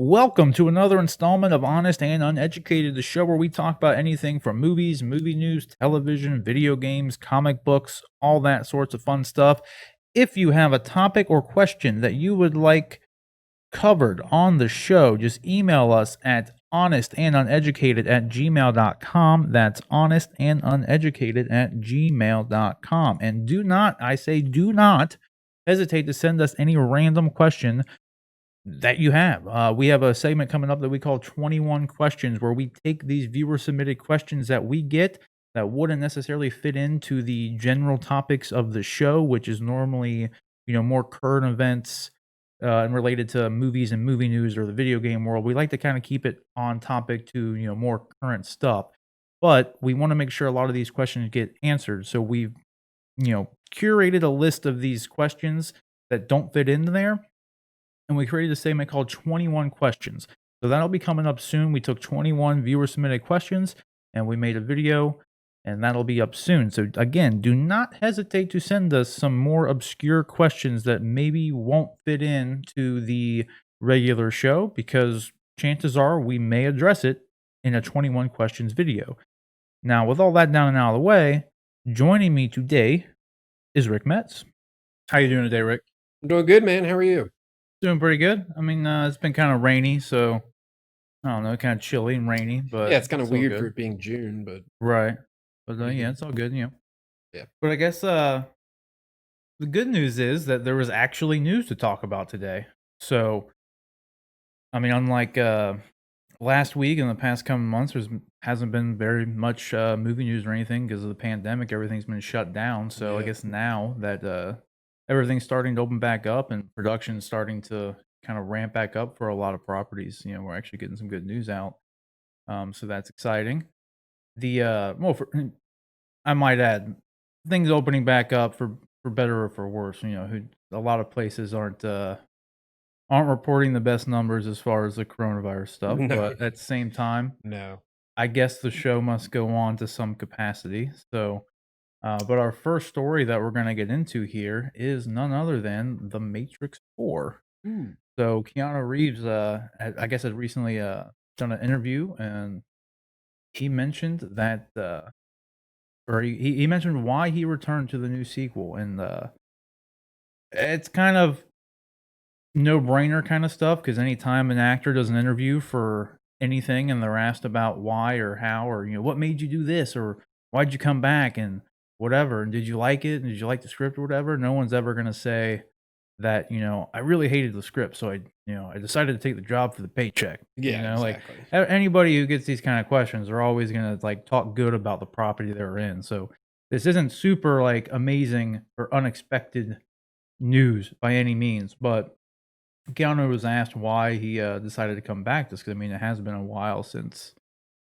Welcome to another installment of Honest and Uneducated, the show where we talk about anything from movies, movie news, television, video games, comic books, all that sorts of fun stuff. If you have a topic or question that you would like covered on the show, just email us at honestanduneducated@gmail.com. That's honestanduneducated@gmail.com. And do not, I say do not hesitate to send us any random question that you have. We have a segment coming up that we call 21 questions, where we take these viewer submitted questions that we get that wouldn't necessarily fit into the general topics of the show, which is normally, more current events and related to movies and movie news or the video game world. We like to kind of keep it on topic to, more current stuff. But we want to make sure a lot of these questions get answered. So we've, curated a list of these questions that don't fit in there, and we created a segment called 21 Questions. So that'll be coming up soon. We took 21 viewer submitted questions and we made a video, and that'll be up soon. So again, do not hesitate to send us some more obscure questions that maybe won't fit into the regular show, because chances are we may address it in a 21 questions video. Now, with all that down and out of the way, joining me today is Rick Metz. How you doing today, Rick? I'm doing good, man. How are you? Doing pretty good. I mean, it's been kind of rainy, so I don't know, kind of chilly and rainy, but Yeah, it's kind of all weird good. for it being June, but Right. But yeah, it's all good. yeah. But I guess the good news is that there was actually news to talk about today. So, I mean, unlike last week and the past couple months, hasn't been very much movie news or anything because of the pandemic. Everything's been shut down. So I Yeah. guess now that everything's starting to open back up and production's starting to kind of ramp back up for a lot of properties, we're actually getting some good news out. So that's exciting. I might add, things opening back up for better or for worse. A lot of places aren't reporting the best numbers as far as the coronavirus stuff, No, but at the same time, no. I guess the show must go on to some capacity. So, but our first story that we're going to get into here is none other than The Matrix 4. Mm. So Keanu Reeves, I guess, had recently done an interview, and he mentioned that, or he mentioned why he returned to the new sequel, and it's kind of no brainer kind of stuff, because anytime an actor does an interview for anything and they're asked about why or how, or what made you do this, or why'd you come back, and whatever, and did you like it, and did you like the script or whatever, no one's ever gonna say that, I really hated the script, so I decided to take the job for the paycheck. Yeah, Like, exactly. anybody who gets these kind of questions are always gonna like talk good about the property they're in. So this isn't super like amazing or unexpected news by any means, but Keanu was asked why he decided to come back, just because, I mean, it has been a while since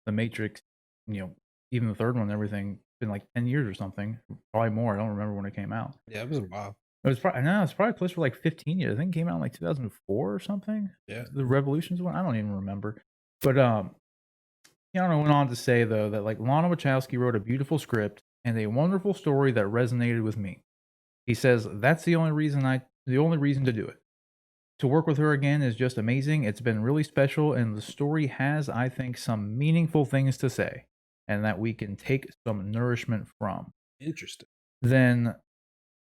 The Matrix, even the third one and everything, been like 10 years or something, probably more. I don't remember when it came out. Yeah, it was a while. It was probably, no, it's probably close to like 15 years. I think it came out in like 2004 or something. Yeah. The Revolutions one, I don't even remember. But Keanu went on to say, though, that like Lana Wachowski wrote a beautiful script and a wonderful story that resonated with me. He says that's the only reason to do it. To work with her again is just amazing. It's been really special, and the story has, I think, some meaningful things to say, and that we can take some nourishment from. Interesting. Then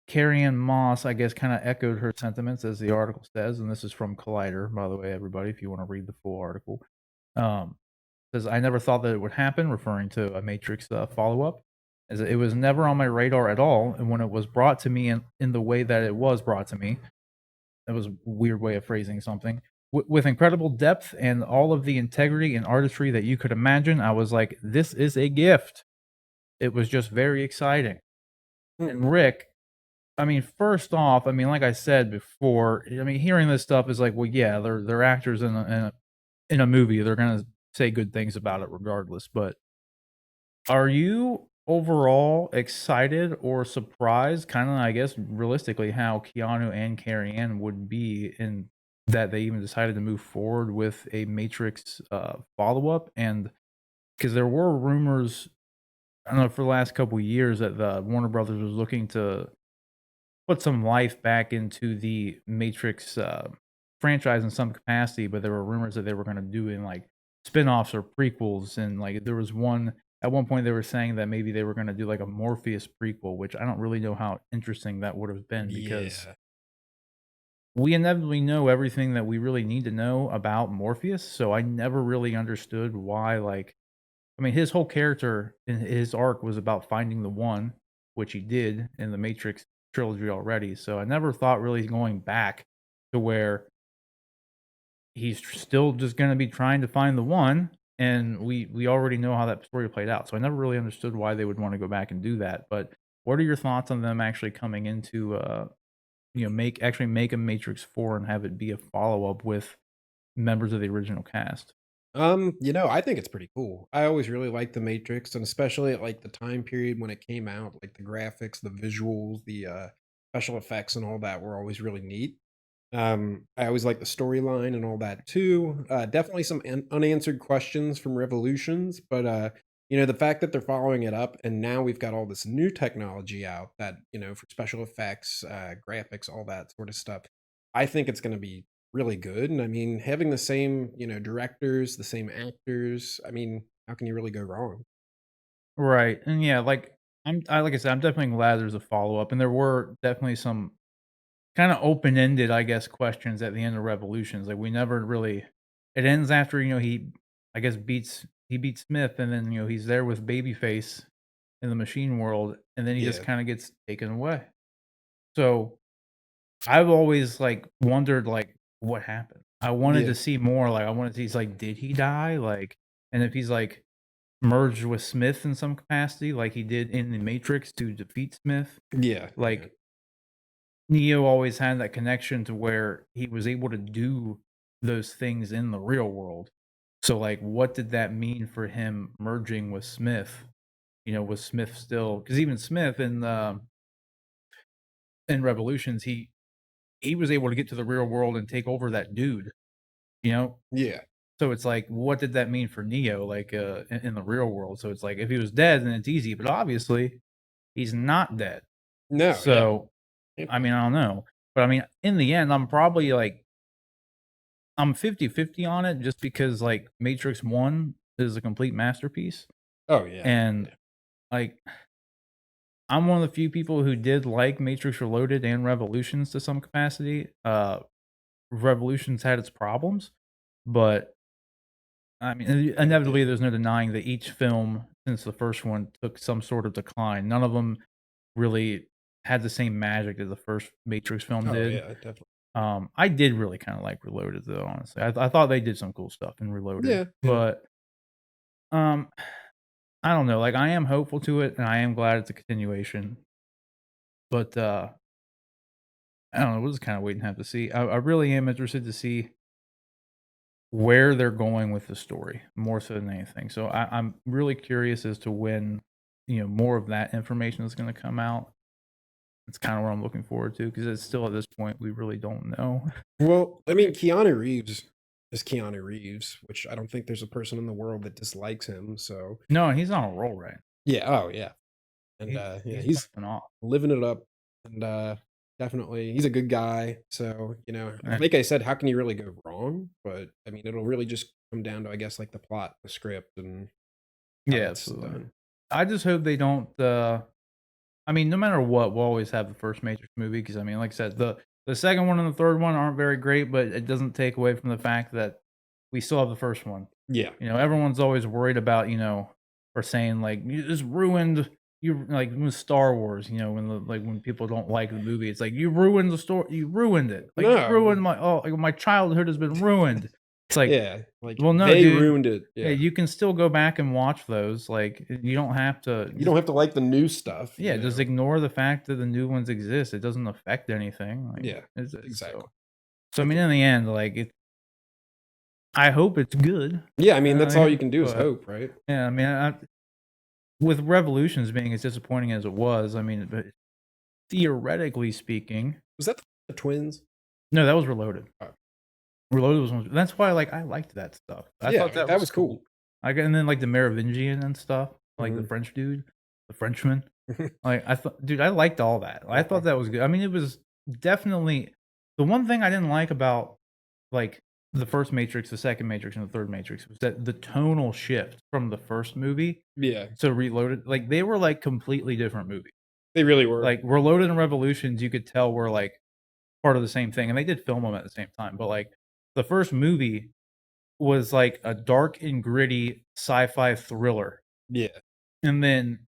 Carrie-Anne Moss, I guess, kind of echoed her sentiments, as the article says, and this is from Collider, by the way, everybody, if you want to read the full article. Says, I never thought that it would happen, referring to a Matrix follow-up, as it was never on my radar at all, and when it was brought to me in the way that it was brought to me, that was a weird way of phrasing something. With incredible depth and all of the integrity and artistry that you could imagine, I was like, this is a gift. It was just very exciting. And Rick, I mean, first off, I mean, like I said before, I mean, hearing this stuff is like, well, yeah, they're actors in a movie. They're gonna say good things about it regardless. But are you overall excited or surprised, kind of, I guess, realistically, how Keanu and Carrie-Anne would be in that they even decided to move forward with a Matrix follow-up? And because there were rumors, I don't know, for the last couple of years that the Warner Brothers was looking to put some life back into the Matrix franchise in some capacity, but there were rumors that they were gonna do in, like, spin-offs or prequels, and, like, there was one at one point, they were saying that maybe they were gonna do, like, a Morpheus prequel, which I don't really know how interesting that would have been because Yeah. we inevitably know everything that we really need to know about Morpheus, so I never really understood why, like I mean, his whole character and his arc was about finding the one, which he did in the Matrix trilogy already, so I never thought really going back to where he's still just gonna be trying to find the one, and we already know how that story played out, so I never really understood why they would wanna go back and do that, but what are your thoughts on them actually coming into, make a Matrix 4 and have it be a follow-up with members of the original cast? I think it's pretty cool. I always really liked The Matrix, and especially at like the time period when it came out, like the graphics, the visuals, the special effects and all that were always really neat. I always like the storyline and all that too. Definitely some unanswered questions from Revolutions, but the fact that they're following it up, and now we've got all this new technology out that for special effects, graphics, all that sort of stuff. I think it's going to be really good. And I mean, having the same directors, the same actors. I mean, how can you really go wrong? Right, and yeah, like I said, I'm definitely glad there's a follow-up, and there were definitely some kinda open-ended, I guess, questions at the end of Revolutions, like, we never really it ends after, he, I guess, he beats Smith, and then, he's there with Babyface in the machine world, and then he just Yeah, kinda gets taken away. So, I've always, like, wondered, like, what happened? I wanted yeah, to see more, like, I wanted to see, like, did he die? Like, and if he's, like, merged with Smith in some capacity like he did in The Matrix to defeat Smith, yeah, yeah, like Neo always had that connection to where he was able to do those things in the real world. So, like, what did that mean for him merging with Smith? Was Smith still? Because even Smith in Revolutions, he was able to get to the real world and take over that dude, you know? yeah. So it's like, what did that mean for Neo, like, in the real world? So it's like, if he was dead, then it's easy, but obviously, he's not dead. No, yeah. So, I mean, I don't know. But I mean, in the end, I'm probably like I'm 50-50 on it just because, like, Matrix 1 is a complete masterpiece, Oh yeah, and, yeah, like, I'm one of the few people who did like Matrix Reloaded and Revolutions to some capacity. Revolutions had its problems, but, I mean, yeah, it inevitably, did. there's no denying that each film since the first one took some sort of decline. None of them really had the same magic that the first Matrix film Oh did. yeah, definitely. I did really kinda like Reloaded though, honestly. I thought they did some cool stuff in Reloaded, Yeah, yeah. but, um, I don't know, like, I am hopeful to it, and I am glad it's a continuation, but, I don't know, we'll just kinda wait and have to see. I really am interested to see where they're going with the story, more so than anything. So I'm really curious as to when, more of that information is gonna come out. It's kinda what I'm looking forward to because it's still at this point, we really don't know. Well, I mean, Keanu Reeves is Keanu Reeves, which I don't think there's a person in the world that dislikes him. So No, and he's on a roll right. yeah, oh yeah, and yeah, He's he's popping off. living it up, and definitely he's a good guy. So Eh, like I said, how can you really go wrong? But I mean, it'll really just come down to I guess like the plot, the script, and how yeah, that's absolutely. done. I just hope they don't, I mean, no matter what, we'll always have the first Matrix movie because I mean, like I said, the second one and the third one aren't very great, but it doesn't take away from the fact that we still have the first one. Yeah, Everyone's always worried about, or saying like, "You just ruined you," like, with Star Wars, when people don't like the movie, it's like, "You ruined the story, you ruined it. Like, you no, ruined like, my childhood has been ruined." It's like, yeah, like "Well, no, they dude. ruined it. Yeah, Yeah, you can still go back and watch those, like, you don't have to you don't have to like the new stuff. yeah, just ignore the fact that the new ones exist. It doesn't affect anything, like, Yeah, is it exactly. so, I mean, in the end, like, I hope it's good, Yeah, I mean that's all yeah, you can do is but, hope, right? yeah, I mean, with Revolutions being as disappointing as it was, I mean, but theoretically speaking Was that the twins? no, that was Reloaded. Oh, Reloaded was one that's why, like, I liked that stuff. I yeah, thought like that that was was cool. cool. Like, and then, like, the Merovingian and stuff, like, the Mhm. French dude, the Frenchman. Like, I thought dude, I liked all that. I thought Uh-huh. that was good. I mean, it was definitely the one thing I didn't like about like the first Matrix, the second Matrix, and the third Matrix was that the tonal shift from the first movie. Yeah, So Reloaded, like they were like completely different movies. they really were. Like Reloaded and Revolutions, you could tell were like part of the same thing, and they did film them at the same time. But like the first movie was like a dark and gritty sci-fi thriller, Yeah, and then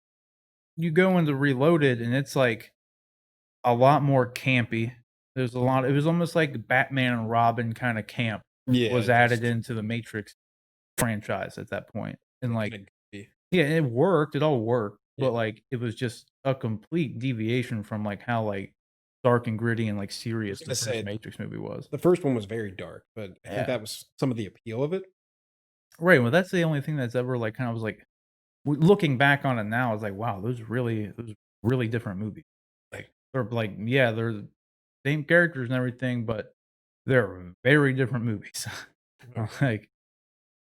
you go into Reloaded, and it's like a lot more campy. There's a lot. It was almost like Batman and Robin kind of camp yeah, was added just into the Matrix franchise at that point, and like kinda goofy. yeah, it worked. It all worked, Yeah, but like it was just a complete deviation from like how like dark and gritty and like I was serious the gonna first say Matrix movie was. the first one was very dark, but I think Yeah. that was some of the appeal of it. Right. Well, that's the only thing that's ever like kind of was like looking back on it now, it's like wow, those really different movies. Like they're like yeah, they're the same characters and everything, but they're very different movies. Like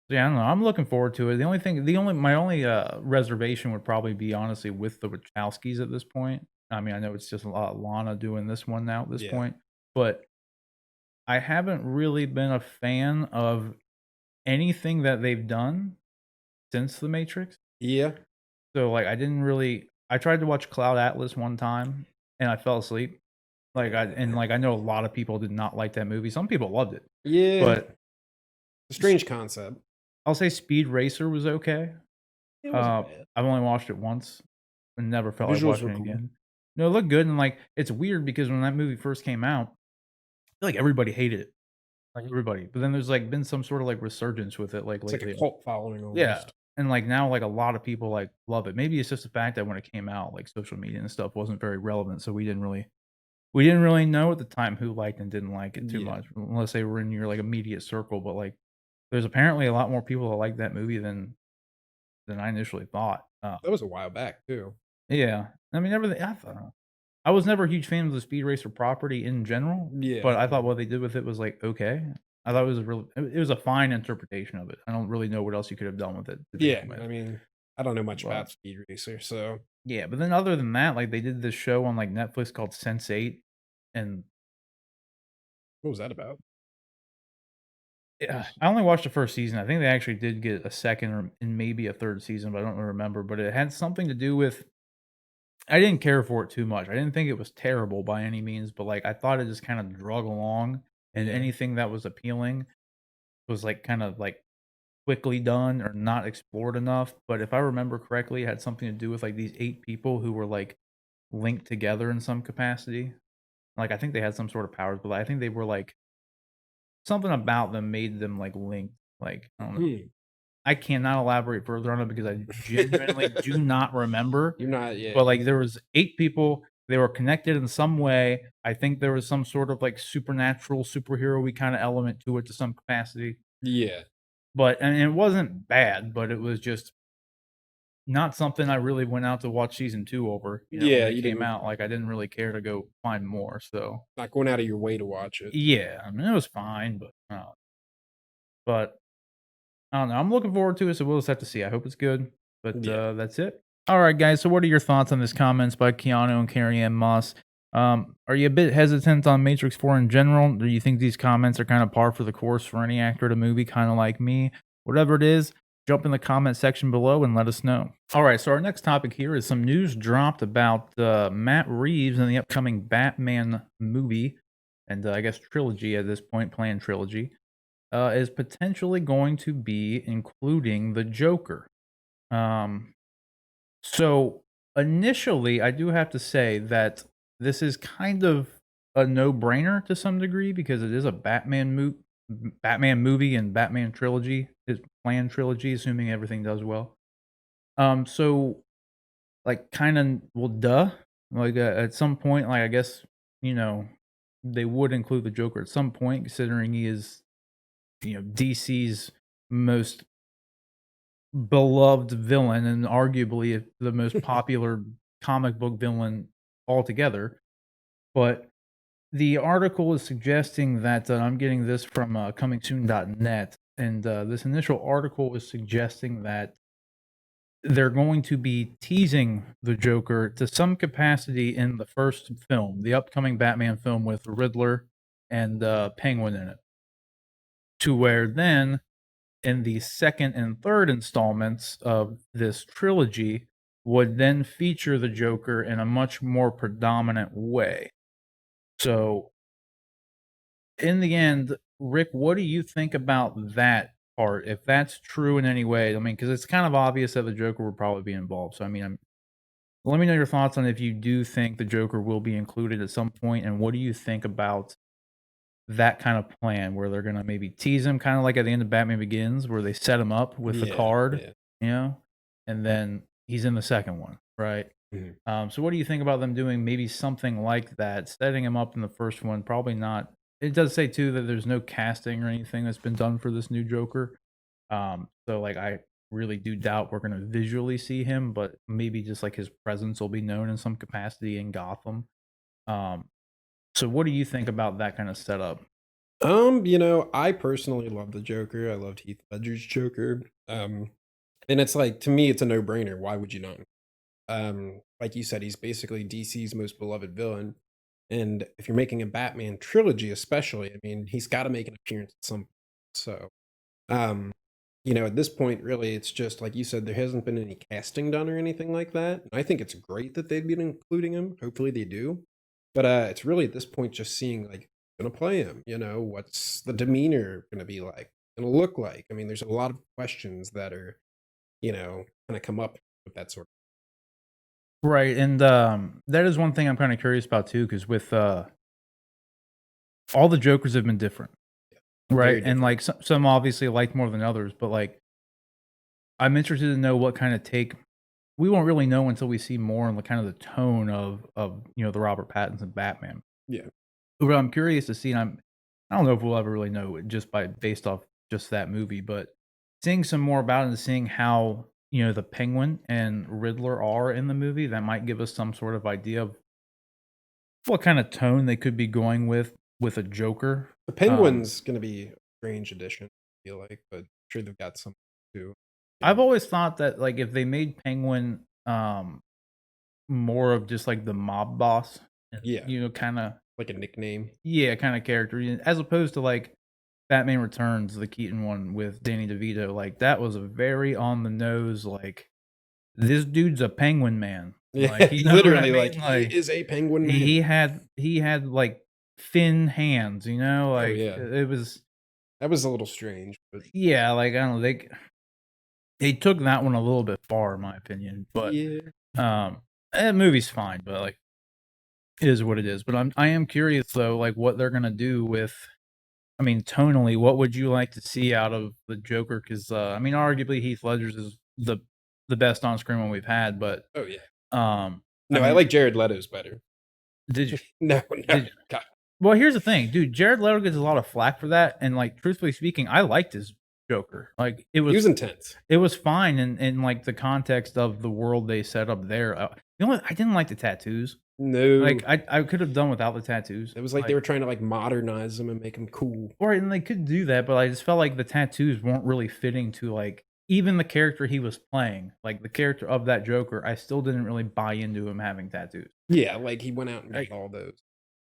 yeah, I don't know. I'm looking forward to it. My only reservation would probably be honestly with the Wachowskis at this point. I mean, I know it's just Lana doing this one now at this Yeah. point, but I haven't really been a fan of anything that they've done since The Matrix. Yeah. So like, I tried to watch Cloud Atlas one time and I fell asleep. Like I know a lot of people did not like that movie. Some people loved it, Yeah. but A strange concept. I'll say Speed Racer was okay. It wasn't bad. I've only watched it once and never The felt like visuals watching were it cool. again. No, it looked good and, like, it's weird because when that movie first came out, I feel like everybody hated it, like, everybody, but then there's, like, been some sort of, like, resurgence with it, like, It's like a lately. cult following Yeah, almost. and, like, now, like, a lot of people, like, love it. Maybe it's just the fact that when it came out, like, social media and stuff wasn't very relevant, so we didn't really know at the time who liked and didn't like it too Yeah. much, unless they were in your, like, immediate circle, but, like, there's apparently a lot more people that like that movie than I initially thought. That was a while back too. Yeah. I mean, everything I don't know. I was never a huge fan of the Speed Racer property in general, Yeah. but I thought what they did with it was, like, okay. I thought it was a fine interpretation of it. I don't really know what else you could have done with it to Yeah. begin with. I mean, I don't know much But, about Speed Racer, so yeah, but then other than that, like, they did this show on, like, Netflix called Sense8, and, what was that about? yeah, I only watched the first season. I think they actually did get a second or and maybe a third season, but I don't remember, but it had something to do with I didn't care for it too much. I didn't think it was terrible by any means, but, like, I thought it just kinda drug along, and Yeah. anything that was appealing was, like, kind of, like, quickly done or not explored enough, but if I remember correctly, it had something to do with, like, these 8 people who were, like, linked together in some capacity. Like, I think they had some sort of powers, but I think they were, like something about them made them, like, linked, like, I don't know. Hmm. I cannot elaborate further on it because I genuinely do not remember. You're not yeah. But, like, there was 8 people, they were connected in some way. I think there was some sort of, like, supernatural, superhero-y kinda element to it to some capacity. Yeah. But and it wasn't bad, but it was just not something I really went out to watch season 2 over, when Yeah, it you came didn't out, like, I didn't really care to go find more, so not going out of your way to watch it. yeah, I mean, it was fine, but I don't know, I'm looking forward to it, so we'll just have to see. I hope it's good, but, Yeah. that's it. Alright, guys, so what are your thoughts on this comments by Keanu and Carrie Ann Moss? Are you a bit hesitant on Matrix 4 in general? Do you think these comments are kinda par for the course for any actor at a movie, kinda like me? Whatever it is, jump in the comment section below and let us know. Alright, so our next topic here is some news dropped about, Matt Reeves and the upcoming Batman movie, and, I guess trilogy at this point, planned trilogy, is potentially going to be including the Joker. Um so initially, I do have to say that this is kind of a no-brainer to some degree because it is a Batman movie and Batman trilogy, is planned trilogy, assuming everything does well. So like kind of well, duh. Like at some point, like I guess you know they would include the Joker at some point, considering he is DC's most beloved villain and arguably the most popular comic book villain altogether. But the article is suggesting that I'm getting this from comingsoon.net, and this initial article is suggesting that they're going to be teasing the Joker to some capacity in the first film, the upcoming Batman film with Riddler and Penguin in it. to where then in the second and third installments of this trilogy would then feature the Joker in a much more predominant way. So, in the end, Rick, what do you think about that part? If that's true in any way, I mean, because it's kind of obvious that the Joker would probably be involved. So, I mean, let me know your thoughts on if you do think the Joker will be included at some point, and what do you think about that kind of plan where they're gonna maybe tease him, kinda like at the end of Batman Begins, where they set him up with the Yeah, card, yeah. you know, and then he's in the second one, right? Mhm. So what do you think about them doing maybe something like that, setting him up in the first one? Probably not. It does say too that there's no casting or anything that's been done for this new Joker. So like I really do doubt we're gonna visually see him, but maybe just like his presence will be known in some capacity in Gotham. Um, so what do you think about that kind of setup? I personally love the Joker. I loved Heath Ledger's Joker. And it's like to me, it's a no-brainer. Why would you not? Like you said, he's basically DC's most beloved villain. And if you're making a Batman trilogy, especially, I mean, he's got to make an appearance at some point. So, um, at this point, really, it's just like you said, there hasn't been any casting done or anything like that. I think it's great that they've been including him. Hopefully, they do. But it's really at this point just seeing like gonna play him. What's the demeanor gonna be like? Gonna look like? I mean, there's a lot of questions that are kind of come up with that sort. Right, and, that is one thing I'm kinda curious about too, because with, all the Jokers have been different, right? Very And, different. like, some obviously like more than others, but, like, I'm interested to know what kinda take we won't really know until we see more on the kind of the tone of the Robert Pattinson Batman. Yeah. But I'm curious to see, and I don't know if we'll ever really know it just by based off just that movie, but seeing some more about it and seeing how, the Penguin and Riddler are in the movie, that might give us some sort of idea of what kind of tone they could be going with a Joker. The Um, Penguin's gonna be a strange addition, I feel like, but I'm sure they've got some too. You I've know. always thought that, like, if they made Penguin, more of just, like, the mob boss and, Yeah, kinda like a nickname. yeah, kinda character, as opposed to, like, Batman Returns, the Keaton one with Danny DeVito, like, that was a very on the nose, like, "This dude's a penguin man." Yeah, Like, you know what I literally, like, mean? he Like, is a penguin man. he had, like, thin hands, Oh, like, yeah. it was That was a little strange, but yeah, like, I don't know, they took that one a little bit far in my opinion, but, yeah. um, the movie's fine, but, like, it is what it is, but I am curious though, like, what they're gonna do with I mean, tonally, what would you like to see out of the Joker? Because I mean, arguably Heath Ledger's is the best on-screen one we've had, but, Oh, yeah. I No, I mean, like Jared Leto's better. did you No, no, did God. well, here's the thing, dude, Jared Leto gets a lot of flack for that, and, like, truthfully speaking, I liked his Joker. Like, He was intense. it was fine in, like, the context of the world they set up there. I didn't like the tattoos. No. Like, I could have done without the tattoos. It was like they Like were trying to, like, modernize him and make him cool. right, and they could do that, but I just felt like the tattoos weren't really fitting to, like, even the character he was playing, like, the character of that Joker, I still didn't really buy into him having tattoos. Yeah, like, he went out and got Like all those.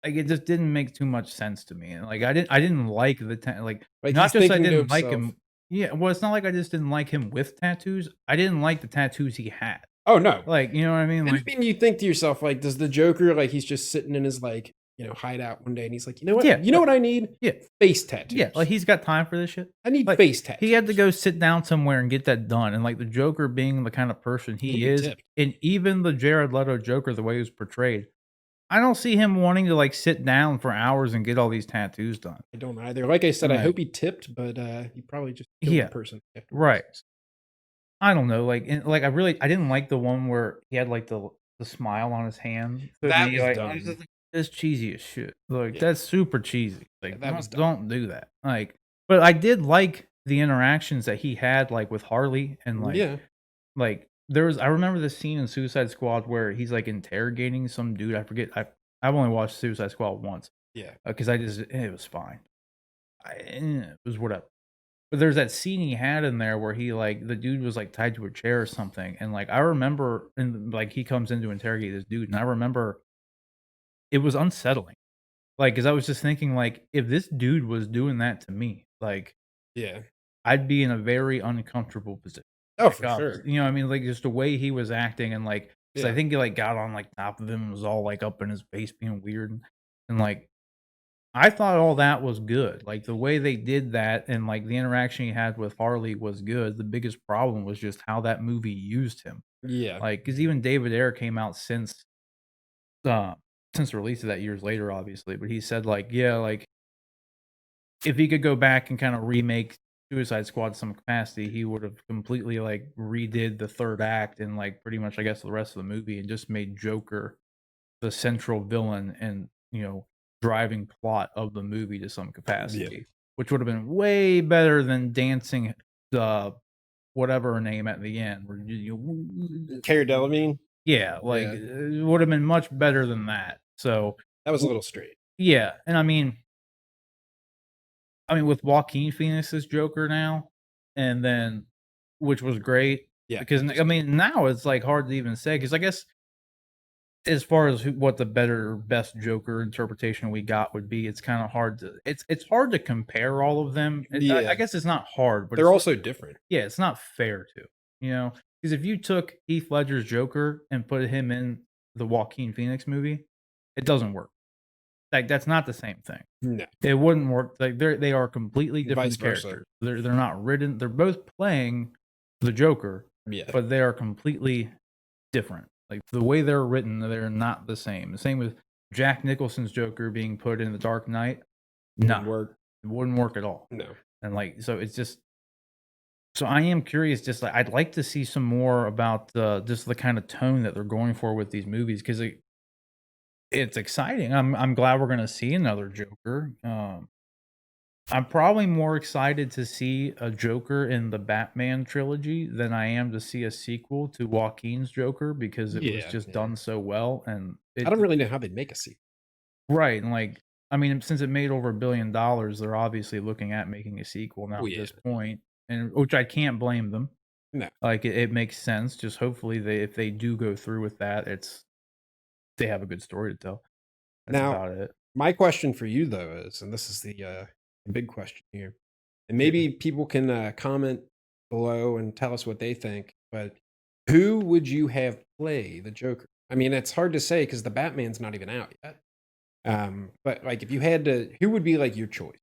it just didn't make too much sense to me, and, like, I didn't like the like, Like, not he's just I thinking to didn't like himself. him yeah, well, it's not like I just didn't like him with tattoos, I didn't like the tattoos he had. Oh, no. Like, you know what I mean? And I Like mean, you think to yourself, like, does the Joker, like, he's just sitting in his, like, hideout one day and he's like, "You know what? yeah, You know what I need? yeah. Face Yeah, like, tattoos. he's got time for this shit. I need Like, face he had to tattoos." go sit down somewhere and get that done, and, like, the Joker being the kind of person He he be is, tipped. and even the Jared Leto Joker, the way he was portrayed, I don't see him wanting to, like, sit down for hours and get all these tattoos done. I don't either. Like I said, I hope Like he tipped, but, he probably just killed the yeah, person afterwards. right. I don't know, like, and, like, I didn't like the one where he had, like, the smile on his hand. To That me, was like, I was dumb. just like, "That's cheesy as shit." Like, Yeah, that's super cheesy. yeah, Like, that was dumb. don't do that. Like, but I did like the interactions that he had, like, with Harley and, Yeah, there was I remember this scene in Suicide Squad where he's, like, interrogating some dude, I forget I've only watched Suicide Squad once, yeah. because it was fine. It was whatever. But there's that scene he had in there where he, like the dude was, like, tied to a chair or something, and, like, I remember and, like, he comes in to interrogate this dude, and I remember it was unsettling. Like, 'cause I was just thinking, like, if this dude was doing that to me, like, Yeah. I'd be in a very uncomfortable position. Oh, Like, for sure. you know what I mean? Like, just the way he was acting and, like 'cause I Yeah. think he, like, got on, like, top of him and was all, like, up in his face being weird, and, like, I thought all that was good. Like, the way they did that and, like, the interaction he had with Harley was good. The biggest problem was just how that movie used him. Yeah. Like, because even David Ayer came out uh, since the release of that years later, obviously, but he said, like, yeah, like, if he could go back and kinda remake Suicide Squad to some capacity, he would've completely, like, redid the 3rd act and, like, pretty much, I guess, the rest of the movie and just made Joker the central villain and, driving plot of the movie to some Yeah. capacity, which would've been way better than dancing the whatever her name at the end where Cara Delevingne? yeah, like, Yeah. it would've been much better than that. So, That was a w little straight. yeah, and I mean, with Joaquin Phoenix's Joker now, and then which was great Yeah. because It was I good. mean, now it's, like, hard to even say because I guess as far as what the better best Joker interpretation we got would be, it's kinda hard to it's hard to compare all of them. I Yeah. guess it's not hard, but They're it's all so different. yeah, it's not fair to, because if you took Heath Ledger's Joker and put him in the Joaquin Phoenix movie, it doesn't work. Like, that's not the same thing. No. It wouldn't work, like, they are completely Vice different versa. characters. They're not written they're both playing the Joker, Yeah. but they are completely different. Like, the way they're written, they're not the same. The same with Jack Nicholson's Joker being put in The Dark Knight. Didn't Nah, work. it wouldn't work at all. No. And, like, so it's just so I am curious, just, like, I'd like to see some more about, just the kinda tone that they're going for with these movies 'cause it's exciting. I'm glad we're gonna see another Joker. I'm probably more excited to see a Joker in the Batman trilogy than I am to see a sequel to Joaquin's Joker because it was Yeah. just Yeah. done so well, and I don't really know how they'd make a sequel. right, and, like, I mean, since it made over $1 billion, they're obviously looking at making a sequel now Oh, at yeah. this point, and which I can't blame them. No. Like, it makes sense, just hopefully if they do go through with that, they have a good story to tell. That's Now, about it. my question for you though is, and this is the big question here, and Yeah. maybe people can comment below and tell us what they think. But who would you have play the Joker? I mean, it's hard to say because the Batman's not even out yet. But like, if you had to, who would be like your choice?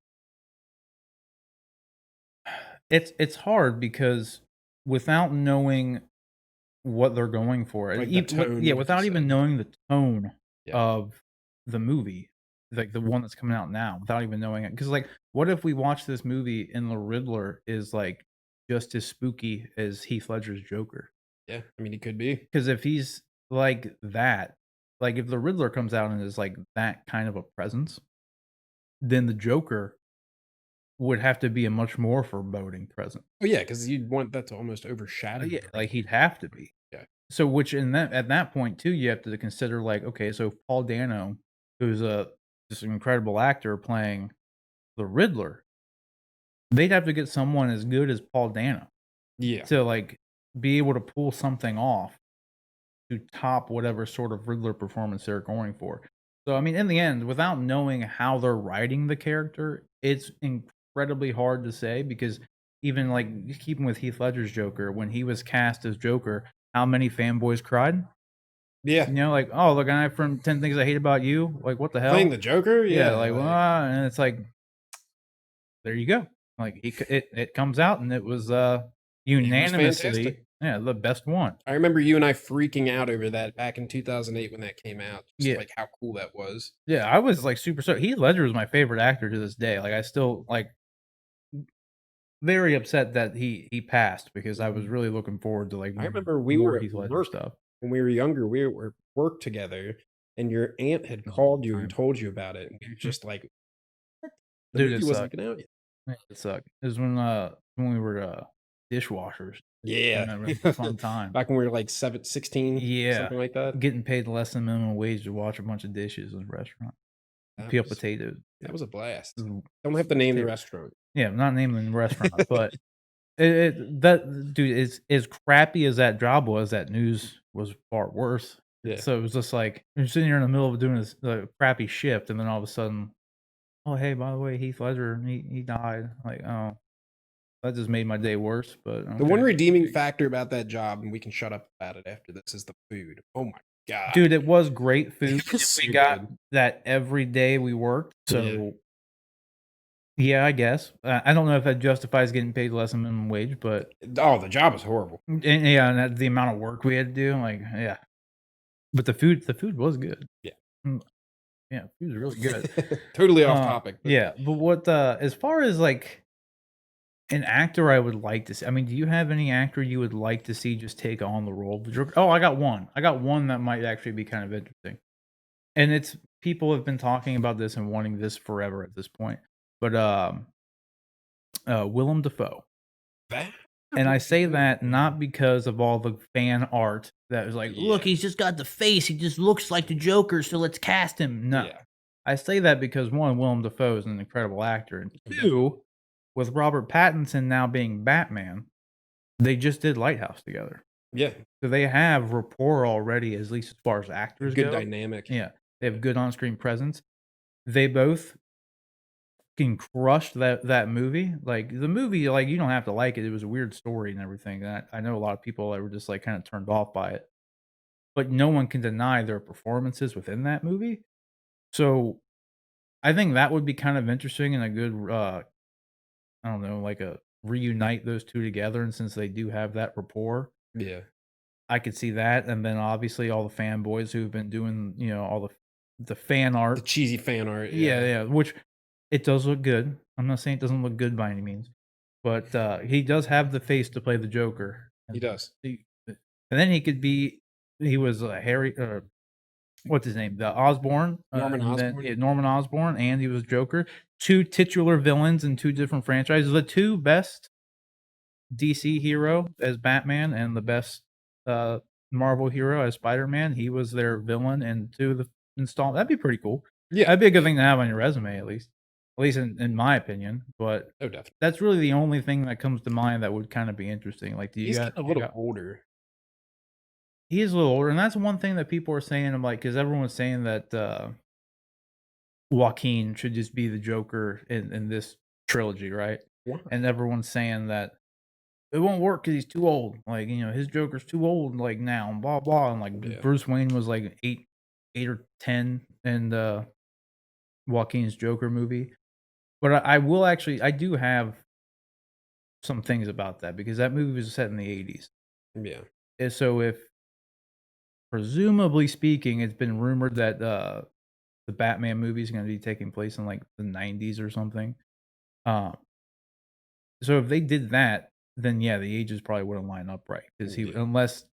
It's hard because without knowing what they're going for, and Like the tone, yeah, like you without even said. knowing the tone Yeah. of the movie, like the one that's coming out now, without even knowing it. Because like, what if we watch this movie and the Riddler is, like, just as spooky as Heath Ledger's Joker? Yeah. I mean, he could be. Because if he's like that, like, if the Riddler comes out and is, like, that kind of a presence, then the Joker would have to be a much more foreboding presence. Oh yeah, because you'd want that to almost overshadow Yeah, like, everything. he'd have to be. Yeah. So, which in that at that point too, you have to consider like, okay, so Paul Dano, who's a just an incredible actor playing the Riddler, they'd have to get someone as good as Paul Dano Yeah. to like be able to pull something off to top whatever sort of Riddler performance they're going for. So, I mean, in the end, without knowing how they're writing the character, it's incredibly hard to say because even like keeping with Heath Ledger's Joker, when he was cast as Joker, how many fanboys cried? Yeah. Like, "Oh, the guy from 10 Things I Hate About You?" Like, "What the Playing hell?" the Joker. Yeah, Yeah. like, Like. and it's like, there you go. Like, it comes out and it was, He was fantastic. unanimously, yeah, the best one. I remember you and I freaking out over that back in 2008 when that came out, just, Yeah. like, how cool that was. Yeah, I was, like, super so Heath Ledger is my favorite actor to this day. Like, I still, like, very upset that he passed because I was Mhm. really looking forward to, like, I remember we more were at Heath Ledger work stuff. when we were younger, we were at work together, and your aunt had It was a long called you and time. told you about it, and we were Mhm. just like, "What? The Dude, it movie wasn't sucked. even out yet." It sucked. It was when we were, dishwashers. I Yeah. remember, it was a fun time. Back when we were, like, 16, Yeah, something like that. getting paid less than minimum wage to watch a bunch of dishes in a restaurant. That Peel was potatoes. that was a blast. Mm, Don't have to name the potato restaurant. yeah, I'm not naming the restaurant, but that dude, as crappy as that job was, that news was far worse. Yeah. So it was just like, you're sitting here in the middle of doing this, crappy shift, and then all of a sudden "Oh, hey, by the way, Heath Ledger, he died." Like, "Oh, that just made my day worse," but The one okay. redeeming factor about that job, and we can shut up about it after this, is the food. Oh my god. Dude, it was great food, It was and so we got good. that every day we worked, Yeah. so yeah, I guess. I don't know if that justifies getting paid less than minimum wage, but Oh, the job is horrible. and yeah, and that the amount of work we had to do, like, yeah. But the food was good. Yeah. Mm, yeah, food was really good. Totally off topic, but Yeah, but what, as far as, like, an actor I would like to see, I mean, do you have any actor you would like to see just take on the role of the Joker? Oh, I got one. I got one that might actually be kind of interesting. And it's people have been talking about this and wanting this forever at this point. But, Willem Dafoe. that And would I be say good, that not because of all the fan art that was like, "Look, yeah. he's just got the face, he just looks like the Joker, so let's cast him." No. Yeah. I say that because 1, Willem Dafoe is an incredible actor, and Mhm. 2, with Robert Pattinson now being Batman, they just did Lighthouse together. Yeah. So they have rapport already, at least as far as A actors good go. dynamic. Yeah, they have good on-screen presence. They both can crush that movie. Like, the movie, like, you don't have to like it, it was a weird story and everything, and I know a lot of people that were just, like, kinda turned off by it, but no one can deny their performances within that movie. So, I think that would be kind of interesting and a good, I don't know, like, a reunite those 2 together, and since they do have that rapport, Yeah. I could see that, and then obviously all the fanboys who've been doing, all the fan The art. cheesy fan art, Yeah, yeah. yeah, which it does look good. I'm not saying it doesn't look good by any means, but, he does have the face to play the Joker, He does. and then he was, Harry, what's his name? The Osborn, Norman and then Osborn? yeah, Norman Osborn, and he was Joker. 2 titular villains in 2 different franchises. The 2 best DC hero as Batman and the best, uh, Marvel hero as Spider-Man. He was their villain in 2 of the install that'd be pretty cool. Yeah. That'd be a good thing to have on your resume at least. At least in my opinion, but Oh, definitely. that's really the only thing that comes to mind that would kinda be interesting. Like, do you He's got getting a you little got older. he is a little older, and that's one thing that people are saying, I'm like, because everyone was saying that, Joaquin should just be the Joker in this trilogy, right? Why? And everyone's saying that it won't work because he's too old. Like, his Joker's too old, like, now, and blah, blah, and, like, Yeah. Bruce Wayne was, like, 8 or 10 in the Joaquin's Joker movie. But I do have some things about that because that movie was set in the '80s. Yeah. And so if presumably speaking, it's been rumored that, the Batman movie is gonna be taking place in, like, the '90s or something. Um, so if they did that, then, yeah, the ages probably wouldn't line up right because he Yeah. unless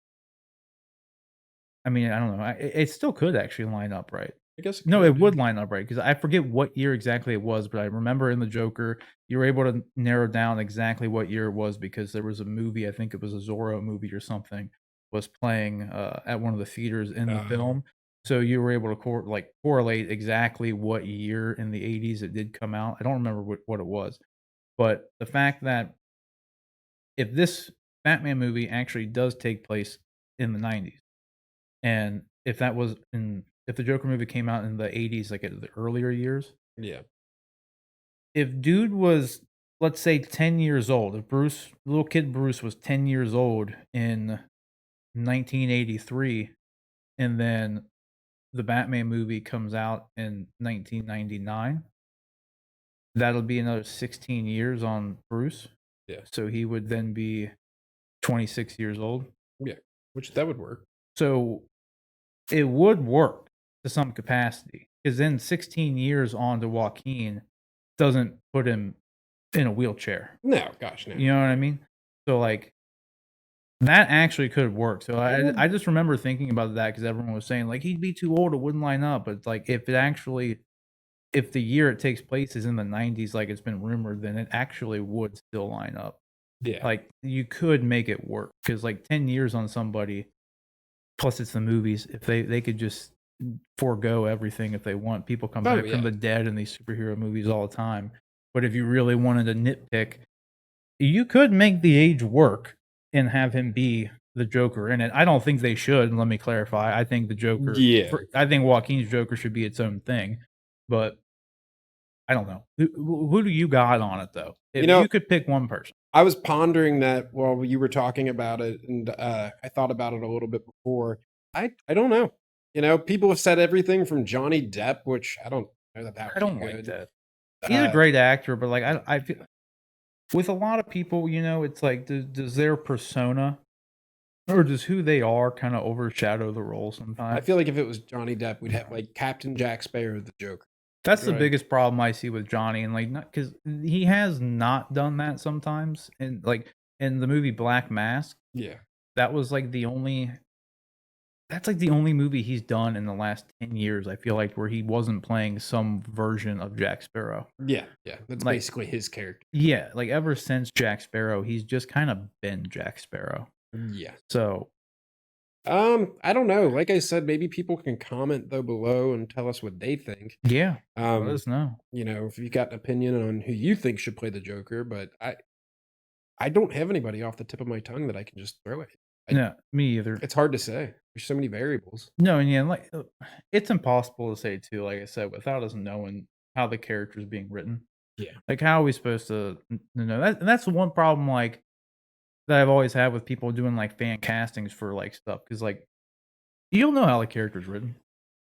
I mean, I don't know. It still could actually line up right. I guess it No, could, it yeah. would line up right because I forget what year exactly it was, but I remember in the Joker, you were able to narrow down exactly what year it was because there was a movie, I think it was a Zorro movie or something, was playing, at one of the theaters in the Uh, film. So you were able to correlate exactly what year in the '80s it did come out. I don't remember what it was, but the fact that if this Batman movie actually does take place in the '90s, and if the Joker movie came out in the '80s, like, at the earlier years, yeah. if dude was, let's say, 10 years old, if little kid Bruce was 10 years old in 1983, and then the Batman movie comes out in 1999, that'll be another 16 years on Bruce, Yeah. so he would then be 26 years old. Yeah. Which that would work. So it would work to some capacity, because then 16 years on to Joaquin doesn't put him in a wheelchair. No, gosh, no. You know what I mean? So, like, that actually could work. So It would. I just remember thinking about that because everyone was saying, like, "He'd be too old, it wouldn't line up." But it's like, if the year it takes place is in the '90s, like it's been rumored, then it actually would still line up. Yeah. Like, you could make it work because, like, 10 years on somebody, plus it's the movies, if they could just forego everything if they want. People come Oh, back yeah. from the dead in these superhero movies all the time. But if you really wanted to nitpick, you could make the age work and have him be the Joker in it. I don't think they should, let me clarify. I think Yeah. I think Joaquin's Joker should be its own thing. But I don't know. Who do you got on it though? You If know, you could pick one person. I was pondering that while you were talking about it, and I thought about it a little bit before. I don't know. You know, people have said everything from Johnny Depp, which I don't know that that I would be don't like good. that. He's a Uh, great actor, but like I feel with a lot of people, it's like does their persona or does who they are kind of overshadow the role I feel sometimes? like if it was Johnny Depp, we'd have like Captain Jack Sparrow, the Joker. That's the Right? biggest problem I see with Johnny, and like not because he has not done that sometimes. And like in the movie Black Mask, Yeah. that was like that's like the only movie he's done in the last 10 years, I feel like, where he wasn't playing some version of Jack Sparrow. Yeah. Yeah. That's Like, basically his character. yeah, like ever since Jack Sparrow, he's just kind of been Jack Sparrow. Yeah. So, I don't know. Like I said, maybe people can comment though below and tell us what they think. yeah, let Um, us know. you know, if you got an opinion on who you think should play the Joker, but I don't have anybody off the tip of my tongue that I can just throw at. No, me either. It's hard to say. There's so many variables. No, and yeah, like it's impossible to say too, like I said, without us knowing how the character is being written. Yeah. Like, how are we supposed to know that? And that's the one problem, like, that I've always had with people doing like fan castings for like stuff. Cause like, you don't know how the character's written.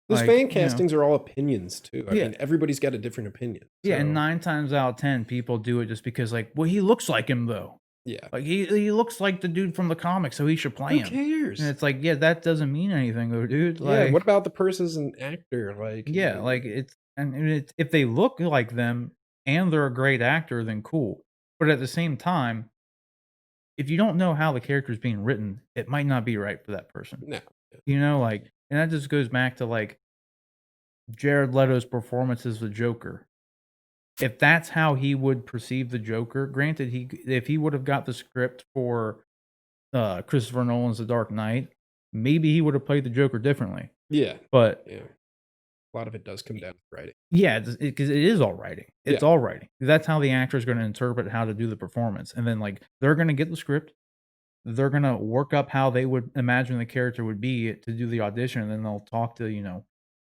Those Like, fan castings are all opinions too. I yeah. mean, everybody's got a different opinion. Yeah, and So 9 times out of 10, people do it just because, like, well, he looks like him, though. yeah. Like, he looks like the dude from the comics, so he should play Who him. And cares? it's like, yeah, that doesn't mean anything, though, dude. Yeah. What Like, about the person as an actor? Like, yeah, like, it's if they look like them and they're a great actor, then cool. But at the same time, if you don't know how the character's being written, it might not be right for that person. no. Like, and that just goes back to, like, Jared Leto's performance as the Joker. If that's how he would perceive the Joker, granted, if he would have got the script for, Christopher Nolan's The Dark Knight, maybe he would have played the Joker differently. Yeah. But Yeah. A lot of it does come down to writing. yeah, because it is all writing. Yeah. It's all writing. That's how the actor is gonna interpret how to do the performance, and then, like, they're gonna get the script, they're gonna work up how they would imagine the character would be to do the audition, and then they'll talk to,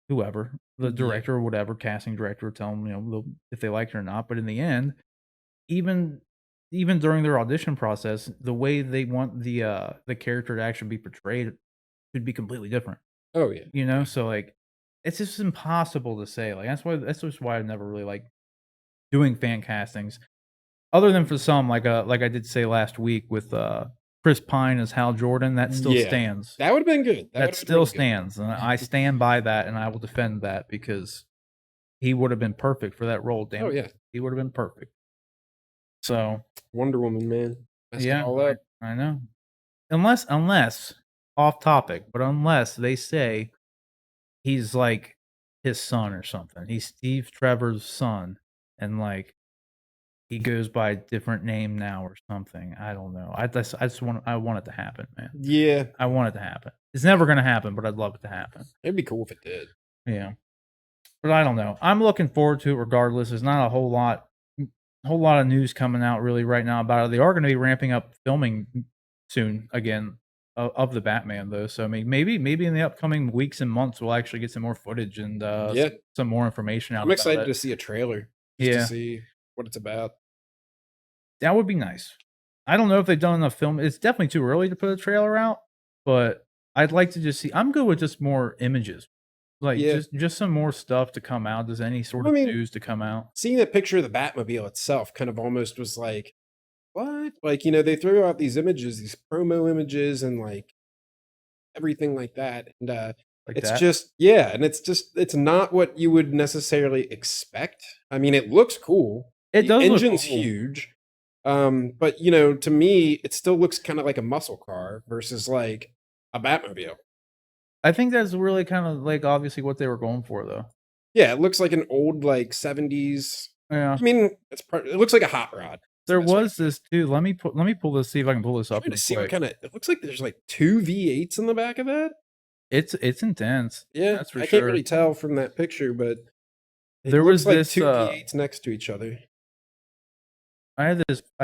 whoever, the Yeah. director or whatever, casting director, tell them, if they like it or not, but in the end, even even during their audition process, the way they want the character to actually be portrayed could be completely different, Oh yeah. So, like, it's just impossible to say, like, that's just why I've never really liked doing fan castings, other than for some, like I did say last week with, Chris Pine as Hal Jordan, that still Yeah. stands. That would have been good. That That would have been still really good. stands, and I stand by that, and I will defend that because he would have been perfect for that role, damn Oh it. yeah. He would have been perfect. So, Wonder Woman, man. Messed it yeah, all up. I know. Unless off topic, but unless they say he's like his son or something. He's Steve Trevor's son, and like he goes by a different name now or something. I don't know. I want it to happen, man. Yeah. I want it to happen. It's never gonna happen, but I'd love it to happen. It'd be cool if it did. Yeah. But I don't know. I'm looking forward to it regardless. There's not a whole lot of news coming out really right now about it. They are going to be ramping up filming soon again of the Batman though. So I mean, maybe in the upcoming weeks and months we'll actually get some more footage and Yeah. some more information out I'm about excited it. to see a trailer just to Yeah, see what it's about. that would be nice. I don't know if they've done enough film. It's definitely too early to put a trailer out, but I'd like to just see. I'm good with just more images, like Yeah. just some more stuff to come out. Does any sort I of mean, news to come out? seeing that picture of the Batmobile itself kind of almost was like, what? Like, you know, they throw out these images, these promo images and like everything like that. And Like it's that? just, yeah, and it's not what you would necessarily expect. I mean, it looks cool. It The does look engine's cool. huge. But you know, to me, it still looks kind of like a muscle car versus like a Batmobile. I think that's really kind of like obviously what they were going for, though. Yeah, it looks like an old like 70s. Yeah, I mean, it looks like a hot rod. That's the there best way to was put it. this too. Let me pull this. See if I can pull this I'm up trying to real see what quick. kind of it looks like there's like two V8s in the back of that. It's intense. Yeah, That's for I sure. can't really tell from that picture, but it There looks was like this. two V8s next to each other. I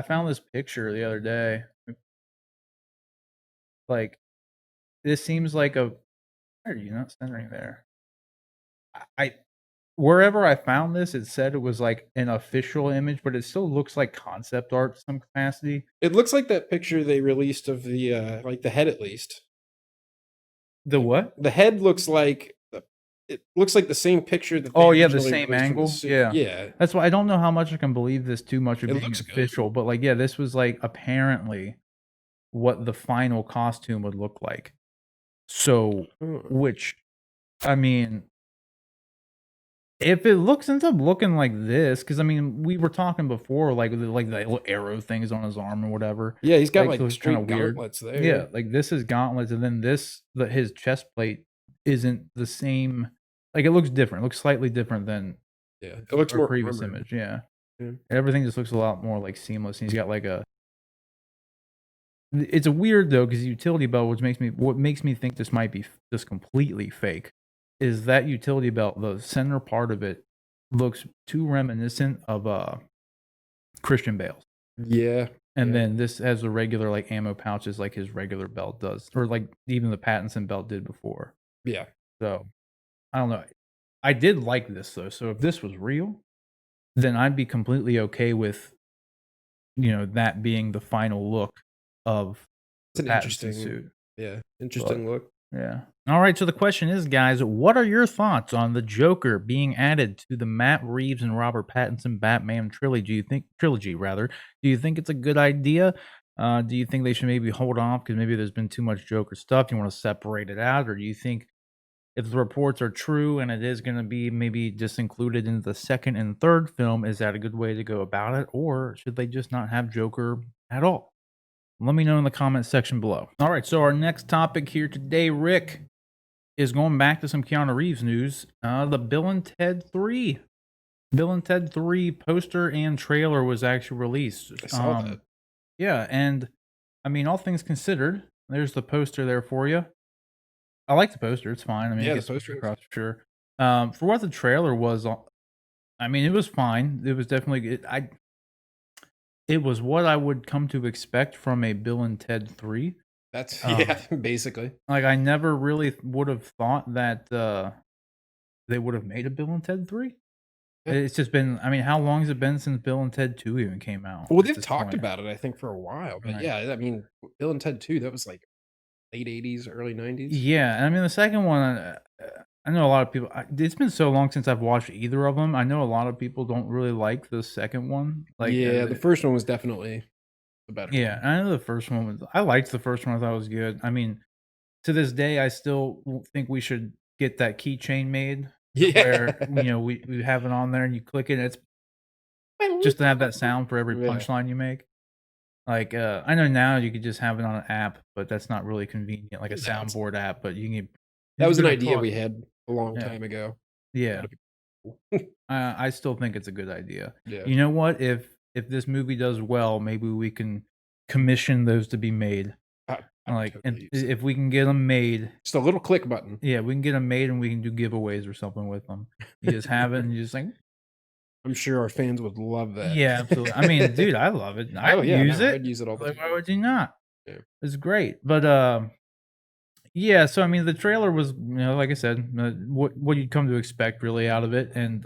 found this picture the other day. Like, this seems like a. Why are you not centering there? I wherever I found this, it said it was like an official image, but it still looks like concept art to some capacity. It looks like that picture they released of the, like, the head at least. The Like, what? the head looks like it looks like the same picture that they Oh, yeah, the originally same released from the angle? suit. Yeah. Yeah, That's why I don't know how much I can believe this too much of it being looks good. official, but, like, yeah, this was, like, apparently what the final costume would look like. So, Huh. which, I mean, if it ends up looking like this, because I mean, we were talking before, like the little arrow things on his arm or whatever, Yeah, he's got, like, like, looks kinda straight weird. gauntlets Yeah, there. like, this is gauntlets, and then his chest plate isn't the same, like, it looks different, it looks slightly different than Yeah, it looks our more previous armored. image, yeah. Yeah. Everything just looks a lot more, like, seamless, and he's got, like, a it's a weird, though, because utility belt, which makes me what makes me think this might be just completely fake, is that utility belt, the center part of it looks too reminiscent of, Christian Bale's. Yeah, And yeah, then this has the regular, like, ammo pouches like his regular belt does, or like even the Pattinson belt did before. yeah. So, I don't know. I did like this, though, so if this was real, then I'd be completely okay with, that being the final look of It's the an Pattinson interesting suit. yeah, But interesting look. yeah. Alright, so the question is, guys, what are your thoughts on the Joker being added to the Matt Reeves and Robert Pattinson Batman trilogy rather? Do you think it's a good idea? Do you think they should maybe hold off because maybe there's been too much Joker stuff? You want to separate it out, or do you think if the reports are true and it is going to be maybe just included in the second and third film, is that a good way to go about it, or should they just not have Joker at all? Let me know in the comment section below. All right, so our next topic here today, Rick, is going back to some Keanu Reeves news. The Bill and Ted 3. Bill and Ted 3 poster and trailer was actually released. I saw that. Yeah, and I mean, all things considered, there's the poster there for you. I like the poster. It's fine. I mean, it Yeah, the gets switched poster looks across for sure. For what the trailer was, I mean, it was fine. It was definitely it was what I would come to expect from a Bill and Ted 3. that's yeah, Um, basically. like I never really would have thought that they would have made a Bill and Ted 3. Yeah. It's just been, I mean, how long has it been since Bill and Ted 2 even came out Well, at they've this talked point? about it, I think, for a while, but Right. yeah, I mean, Bill and Ted 2, that was, like, late '80s, early '90s. Yeah, and I mean, the second one, I know a lot of people it's been so long since I've watched either of them. I know a lot of people don't really like the second one. Like, Yeah, the first one was definitely the better yeah, one. I know the first one was I liked the first one, I thought it was good. I mean, to this day, I still think we should get that keychain made to where, Yeah. we have it on there and you click it, and it's just to have that Yeah. sound for every punchline you make. Like, I know now you could just have it on an app, but that's not really convenient, like a No, it's soundboard app, but you can that it's was an gonna idea cost we had a long yeah, time ago. yeah. That'd be cool. I still think it's a good idea. Yeah. You know what? If this movie does well, maybe we can commission those to be made. I would Like, and totally use that. if we can get them made, Just a little click button. yeah, we can get them made and we can do giveaways or something with them. You just have it and you just like, I'm sure our fans would love that. yeah, absolutely. I mean, dude, I love it. Oh, I'd yeah, use no, it. I'd use it all the Like, why time. would you not? Yeah. It's great. But yeah, so I mean, the trailer was, like I said, what you'd come to expect really out of it, and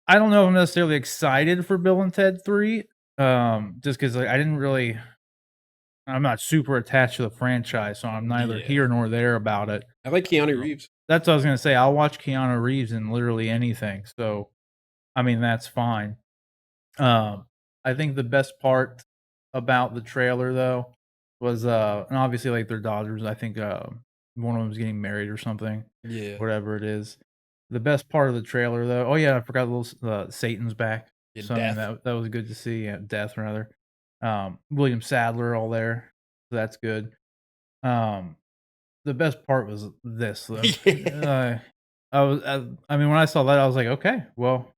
I don't know if I'm necessarily excited for Bill and Ted 3, just because like, I'm not super attached to the franchise, so I'm neither Yeah. here nor there about it. I like Keanu Reeves. That's what I was gonna say. I'll watch Keanu Reeves in literally anything, so I mean that's fine. I think the best part about the trailer though was and obviously like their daughters. I think one of them's getting married or something, Yeah. whatever it is. The best part of the trailer though, oh yeah, I forgot little Satan's back. Yeah, So I mean Death. that was good to see. Yeah, Death rather. William Sadler all there. So that's good. Um, the best part was this though. Yeah. I mean when I saw that I was like, okay, well,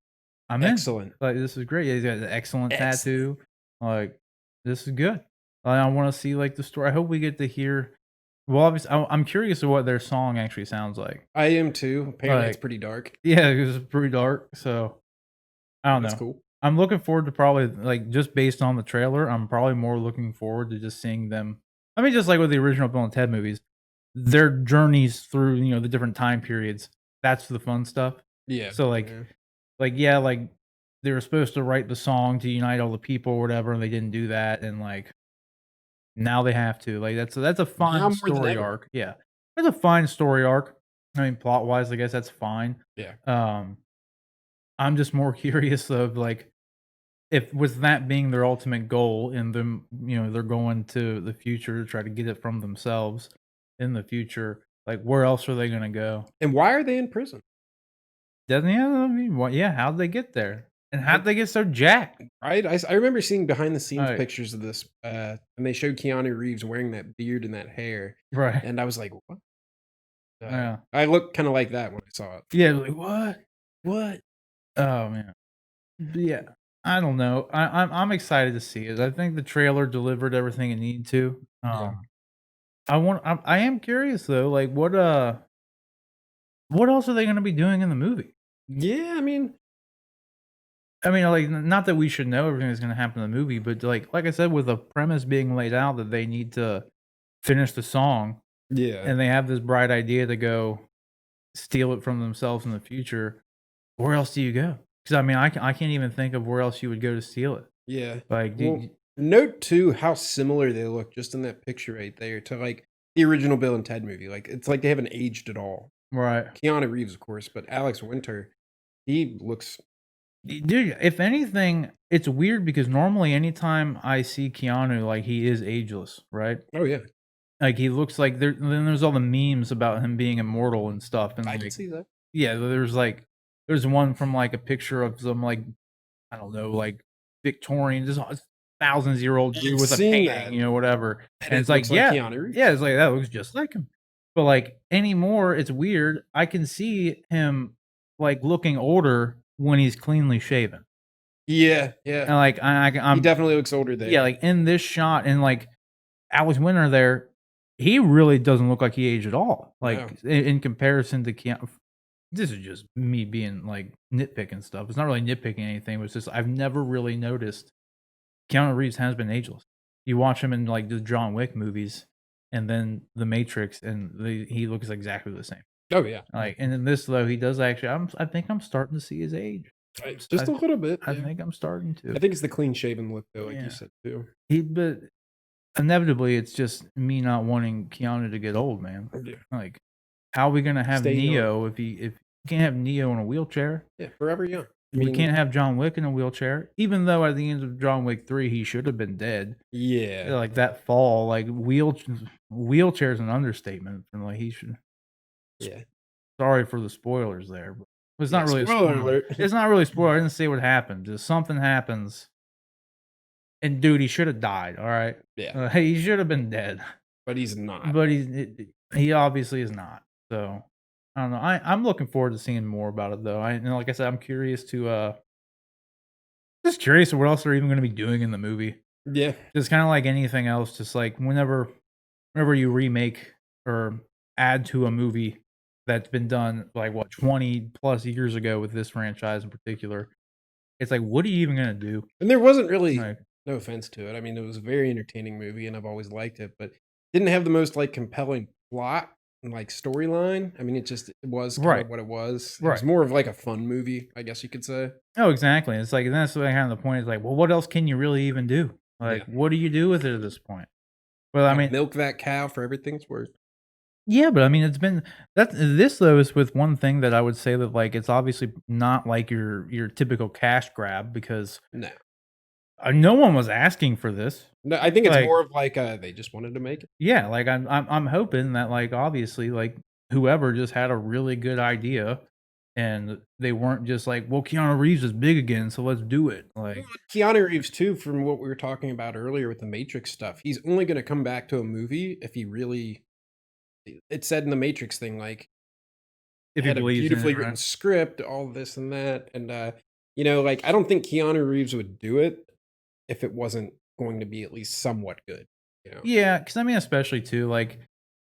I'm in. Excellent. Like, this is great. Yeah, he's got an excellent Excellent. tattoo. Like, this is good. I wanna see, like, the story. I hope we get to hear well, obviously, I'm curious of what their song actually sounds like. I am too. Apparently, it's Like pretty dark. yeah, it was pretty dark, so I don't That's know. cool. I'm looking forward to probably like, just based on the trailer, I'm probably more looking forward to just seeing them I mean, just like with the original Bill and Ted movies, their journeys through, the different time periods. That's the fun stuff. Yeah. So, Yeah. yeah, like, they were supposed to write the song to unite all the people or whatever, and they didn't do that, and, like, now they have to. Like, that's a Now fine more than story ever. arc. Yeah. That's a fine story arc. I mean, plot-wise, I guess that's fine. Yeah. Um, I'm just more curious of, like, if with that being their ultimate goal and them, they're going to the future to try to get it from themselves in the future, like, where else are they gonna go? And why are they in prison? Doesn't yeah, I mean, what yeah, how'd they get there? And how'd Like, they get so jacked? right? I remember seeing behind the scenes Like pictures of this, and they showed Keanu Reeves wearing that beard and that hair, right. and I was like, "What?" Yeah. I looked kinda like that when I saw it. Yeah, like, "What? What?" Oh, man. But yeah, I don't know. I'm excited to see it. I think the trailer delivered everything it needed to. Yeah. I am curious though, like, what else are they gonna be doing in the movie? Yeah, I mean, I mean, like, not that we should know everything that's gonna happen in the movie, but, like I said, with the premise being laid out that they need to finish the song, yeah, and they have this bright idea to go steal it from themselves in the future, where else do you go? Because I mean, I can't even think of where else you would go to steal it. yeah. Like, Well, note too how similar they look just in that picture right there to, like, the original Bill and Ted movie, like, it's like they haven't aged at all. right. Keanu Reeves, of course, but Alex Winter, he looks Dude, if anything, it's weird because normally anytime I see Keanu, like, he is ageless, right? oh, yeah, Like, he looks like then there's all the memes about him being immortal and stuff, and, I can like see that. yeah, there's one from, like, a picture of some, like, I don't know, like, Victorian, just a thousands-year-old dude I've with a seen painting, that, whatever, and and it it's like, looks like yeah, Keanu yeah, Reeves. it's like, that looks just like him. But, like, anymore, it's weird, I can see him, like, looking older when he's cleanly shaven. Yeah, yeah. And, like, He I'm definitely looks older yeah, there. like, in this shot and, like, Alex Winter there, he really doesn't look like he aged at all, No. like, in comparison to Keanu. This is just me being, like, nitpicking stuff. It's not really nitpicking anything, but it's just I've never really noticed Keanu Reeves has been ageless. You watch him in, like, the John Wick movies and then The Matrix, and he looks exactly the same. Oh, yeah. Like, and in this, though, he does actually I think I'm starting to see his age. Just a little bit, I yeah. think I'm starting I to. think it's the clean shaven look though, like you Yeah. said too. But inevitably, it's just me not wanting Keanu to get old, man. Yeah. Like, how are we gonna have Stay young. Neo if you can't have Neo in a wheelchair? Yeah, forever young. I You mean, can't have John Wick in a wheelchair, even though at the end of John Wick 3, he should have been dead. yeah. Yeah, like, that fall, like, wheelchair's an understatement, and, like, he should Yeah. sorry for the spoilers there, but it's Yeah, not really a spoiler spoiler. alert. It's not really a spoiler, I didn't say what happened, just something happens, and dude, he should have died, alright? Yeah, He should have been dead, but he's not. but he obviously is not, so, I don't know, I'm looking forward to seeing more about it, though, and like I said, I'm curious to, just curious what else they're even gonna be doing in the movie. Yeah. Just kinda like anything else, just like whenever you remake or add to a movie that's been done, like, what, 20 plus years ago with this franchise in particular, it's like, what are you even gonna do? And there wasn't really Like no offense to it. I mean, it was a very entertaining movie and I've always liked it, but didn't have the most like compelling plot and like storyline. I mean, it was kind right, of what it was. It was right. more of like a fun movie, I guess you could say. Oh, exactly, it's like and that's the kind of the point is like, well, what else can you really even do? Like, Yeah. what do you do with it at this point? Well, I mean Milk that cow for everything it's worth. yeah, but I mean, it's been this though is with one thing that I would say that, like, it's obviously not like your typical cash grab because, No. no one was asking for this. No, I think it's Like more of like they just wanted to make it. yeah, like, I'm hoping that, like, obviously, like, whoever just had a really good idea, and they weren't just like, "Well, Keanu Reeves is big again, so let's do it." Well, Like Keanu Reeves too, from what we were talking about earlier with the Matrix stuff, he's only going to come back to a movie if he really. It said in the Matrix thing like if he had a believes in beautifully it, written right? script, all this and that, and like I don't think Keanu Reeves would do it if it wasn't going to be at least somewhat good. You know, Yeah, because I mean, especially too, like,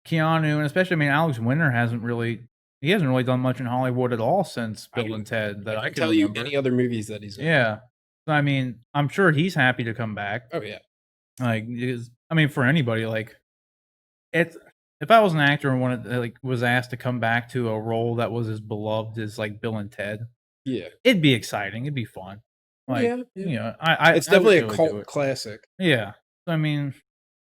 Keanu and especially, I mean, Alex Winter hasn't really done much in Hollywood at all since I Bill and Ted I that I can can tell you remember. any other movies that he's in. Yeah. So, I mean, I'm sure he's happy to come back. Oh yeah, Like, is I mean, for anybody, like, it's If I was an actor and wanted was asked to come back to a role that was as beloved as like Bill and Ted, Yeah. it'd be exciting. It'd be fun. Like, Yeah, yeah. you know, I It's I would definitely a totally do cult it. classic. Yeah. I mean,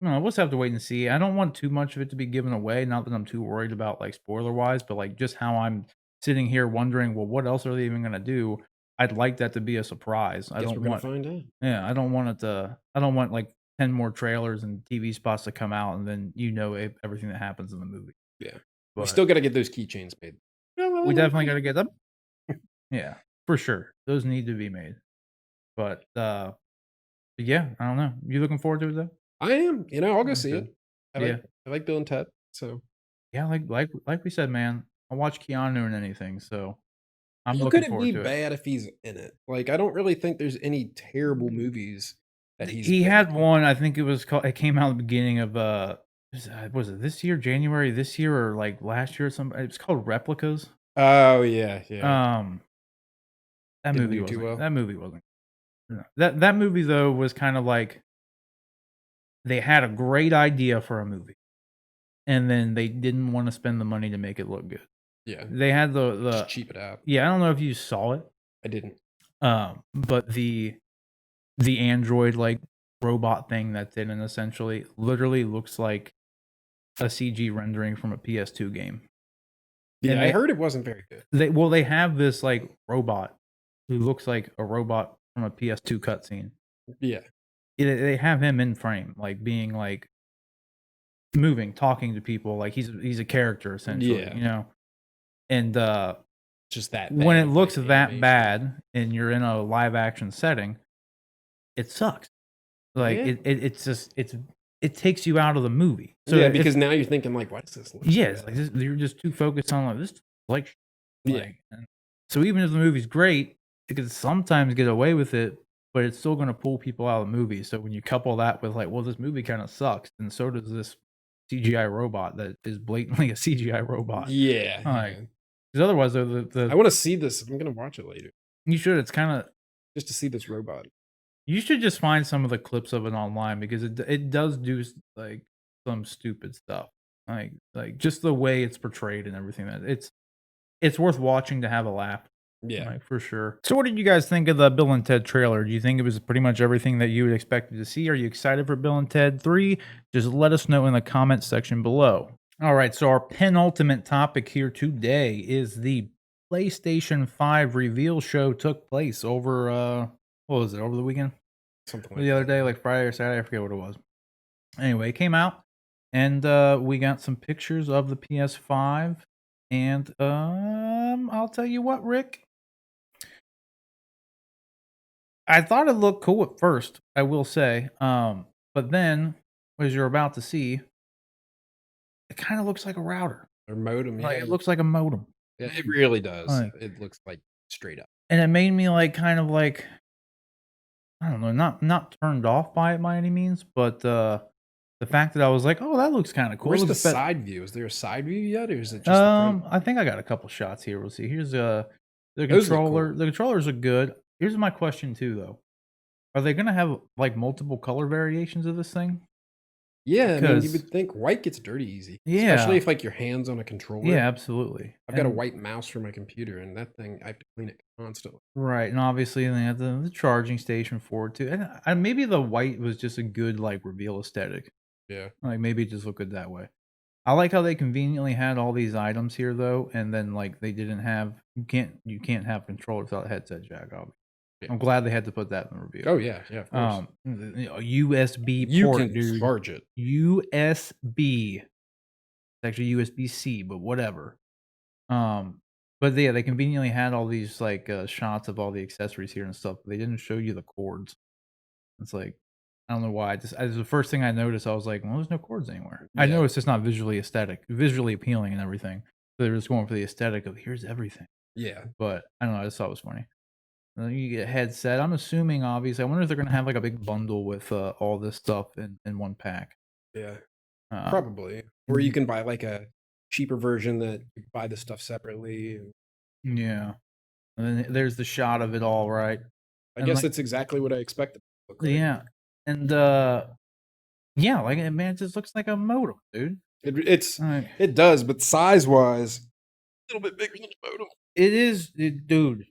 no, we'll just have to wait and see. I don't want too much of it to be given away. Not that I'm too worried about like spoiler wise, but like just how I'm sitting here wondering, well, what else are they even gonna do? I'd like that to be a surprise. I Guess don't we're gonna want find out. yeah, I don't want it to I don't want like 10 more trailers and TV spots to come out and then everything that happens in the movie. Yeah. We But still gotta get those keychains made. we definitely gotta get them. Yeah, for sure. Those need to be made. But yeah, I don't know. You looking forward to it though? I am, I'll go see Okay. it. I Yeah. like I like Bill and Ted, so Yeah, like we said, man, I watch Keanu in anything, so I'm how looking could it be forward to it. bad if he's in it? Like, I don't really think there's any terrible movies that he's He been had in. one, I think it came out at the beginning of, was it this year, January this year or, like, last year or something? It's called Replicas. Oh, yeah, yeah. Um, Didn't do too well. that movie wasn't no. That movie, though, was kind of like they had a great idea for a movie, and then they didn't wanna spend the money to make it look good. Yeah. They had Just the cheap it out. yeah, I don't know if you saw it, I didn't. but the android, like, robot thing that's in it essentially literally looks like a CG rendering from a PS2 game. Yeah, And I heard it wasn't very good. they have this, like, robot who looks like a robot from a PS2 cutscene. Yeah. They have him in frame, like, being, like, moving, talking to people, like, he's a character essentially, Yeah. you know? And, Just that when bad it of, looks like, that animation. bad and you're in a live action setting, it sucks. Like, Yeah. it's just it takes you out of the movie. So Yeah, if because now you're thinking like, "Why does this look so yeah, it's bad?" like this you're just too focused on, like, this like, sh- Yeah. and so even if the movie's great, it could sometimes get away with it, but it's still gonna pull people out of the movie. So when you couple that with, like, well, this movie kinda sucks, and so does this CGI robot that is blatantly a CGI robot. Yeah, Like, yeah. 'cause otherwise, I wanna see this. I'm gonna watch it later you should, it's kinda just to see this robot. you should just find some of the clips of it online because it does do like some stupid stuff. Like just the way it's portrayed and everything that it's worth watching to have a laugh. Yeah. Like for sure. So what did you guys think of the Bill and Ted trailer? Do you think it was pretty much everything that you would expected to see? Are you excited for Bill and Ted 3? Just let us know in the comments section below. All right, so our penultimate topic here today is the PlayStation 5 reveal show took place over what was it, over the weekend? Something Or like the other that. day, like Friday or Saturday, I forget what it was. Anyway, it came out and we got some pictures of the PS5 and I'll tell you what, Rick, I thought it looked cool at first, I will say. But then as you're about to see, it kind of looks like a router. Or modem, Like yeah. it looks like a modem. Yeah, it really does. Like, It looks like straight up. and it made me like kind of like I don't know, not turned off by it by any means, but the fact that I was like, "Oh, that looks kinda cool." It Where's the looks bet side view? Is there a side view yet, or is it just the front? I think I got a couple shots here. We'll see. Here's, the Those look controller. cool. The controllers are good. Here's my question too, though. Are they gonna have, like, multiple color variations of this thing? Yeah, I mean, you Because would think white gets dirty easy, especially yeah. if, like, your hand's on a controller. Yeah, absolutely. I've got a And white mouse for my computer, and that thing, I have to clean it constantly. right, and obviously they have the charging station for it too. And maybe the white was just a good, like, reveal aesthetic. Yeah. Like, maybe it just looked good that way. I like how they conveniently had all these items here though, and then, like, they didn't have you can't have controller without a headset jack, obviously. Yeah. I'm glad they had to put that in the review. Oh, yeah, yeah, of course. USB You port, can dude. charge it. USB. It's actually USB-C, but whatever. But yeah, they conveniently had all these, like, shots of all the accessories here and stuff, but they didn't show you the cords. It's like, I don't know why. The first thing I noticed, I was like, "Well, there's no cords anywhere." I know Yeah. it's just not visually appealing and everything. So they're just going for the aesthetic of here's everything. Yeah. But I don't know. I just thought it was funny. And then you get a headset. I'm assuming, obviously. I wonder if they're gonna have like a big bundle with all this stuff in one pack. Yeah. Um, Probably. Or you can buy, like, a cheaper version that you buy the stuff separately. yeah. And then there's the shot of it all, right? I And guess like, that's exactly what I expected it to look like. yeah, and yeah, like man, it just looks like a modem, dude. It's Like, it does, but size wise, a little bit bigger than the modem. dude.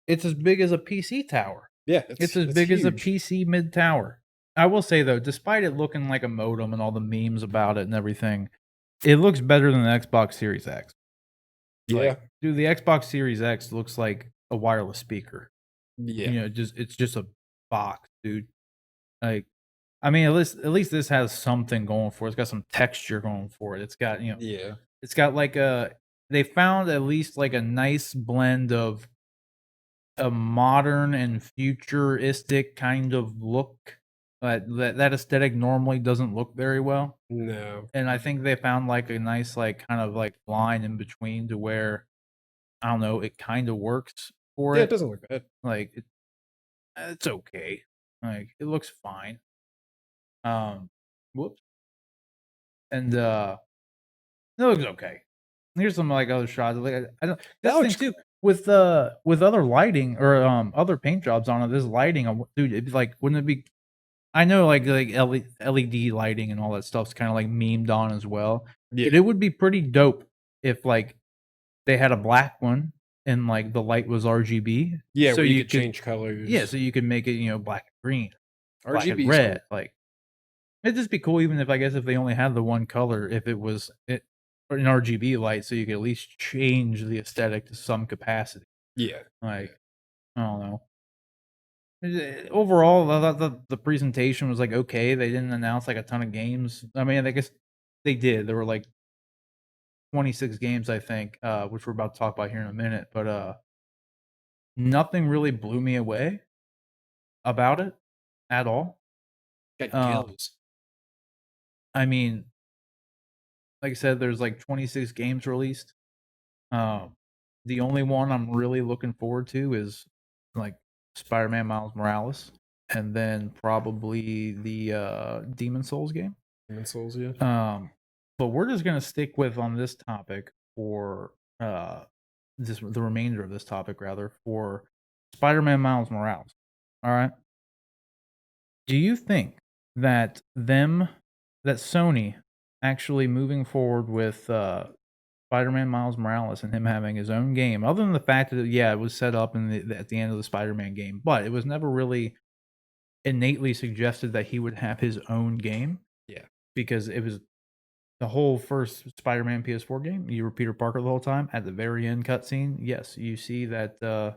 It's as big as a PC tower. Yeah, It's as it's big as a huge. PC mid tower. I will say though, despite it looking like a modem and all the memes about it and everything, it looks better than the Xbox Series X. Yeah, Like, dude, the Xbox Series X looks like a wireless speaker. yeah, You know, it's just a box, dude. Like, I mean, at least this has something going for it. It's got some texture going for it. It's got, yeah. it's got like they found at least like a nice blend of a modern and futuristic kind of look. That aesthetic normally doesn't look very well. No. And I think they found like a nice like kind of like line in between to where I don't know, it kind of works for Yeah, it it. doesn't look bad. Like it's okay. Like it looks fine. Um whoops. And it looks okay. Here's some like other shots. Like I don't That this thing looks too with other lighting or other paint jobs on it. This lighting, dude, it'd be like wouldn't it be? I know like LED lighting and all that stuff's kind of like memed on as well. yeah. But it would be pretty dope if like they had a black one and like the light was RGB, Yeah, so where you you could could change colors. so you could make it black and green, black and RGB is red. cool. Like it'd just be cool even if I guess if they only had the one color, if it was an RGB light, so you could at least change the aesthetic to some capacity. Yeah. Like I don't know. Overall, I thought the presentation was like okay. They didn't announce like a ton of games. I mean, I guess they did. There were like 26 games, I think, which we're about to talk about here in a minute. But nothing really blew me away about it at all. Got Um, gills. I mean, like I said, there's like 26 games released. Um, the only one I'm really looking forward to is like Spider-Man Miles Morales, and then probably the Demon Souls game. Demon Souls, yeah. But we're just gonna stick with on this topic for the remainder of this topic rather for Spider-Man Miles Morales. All right. Do you think that Sony actually moving forward with Spider-Man Miles Morales and him having his own game, other than the fact that yeah, it was set up at the end of the Spider-Man game, but it was never really innately suggested that he would have his own game Yeah. because it was the whole first Spider-Man PS4 game. You were Peter Parker the whole time. At the very end cutscene, yes, you see that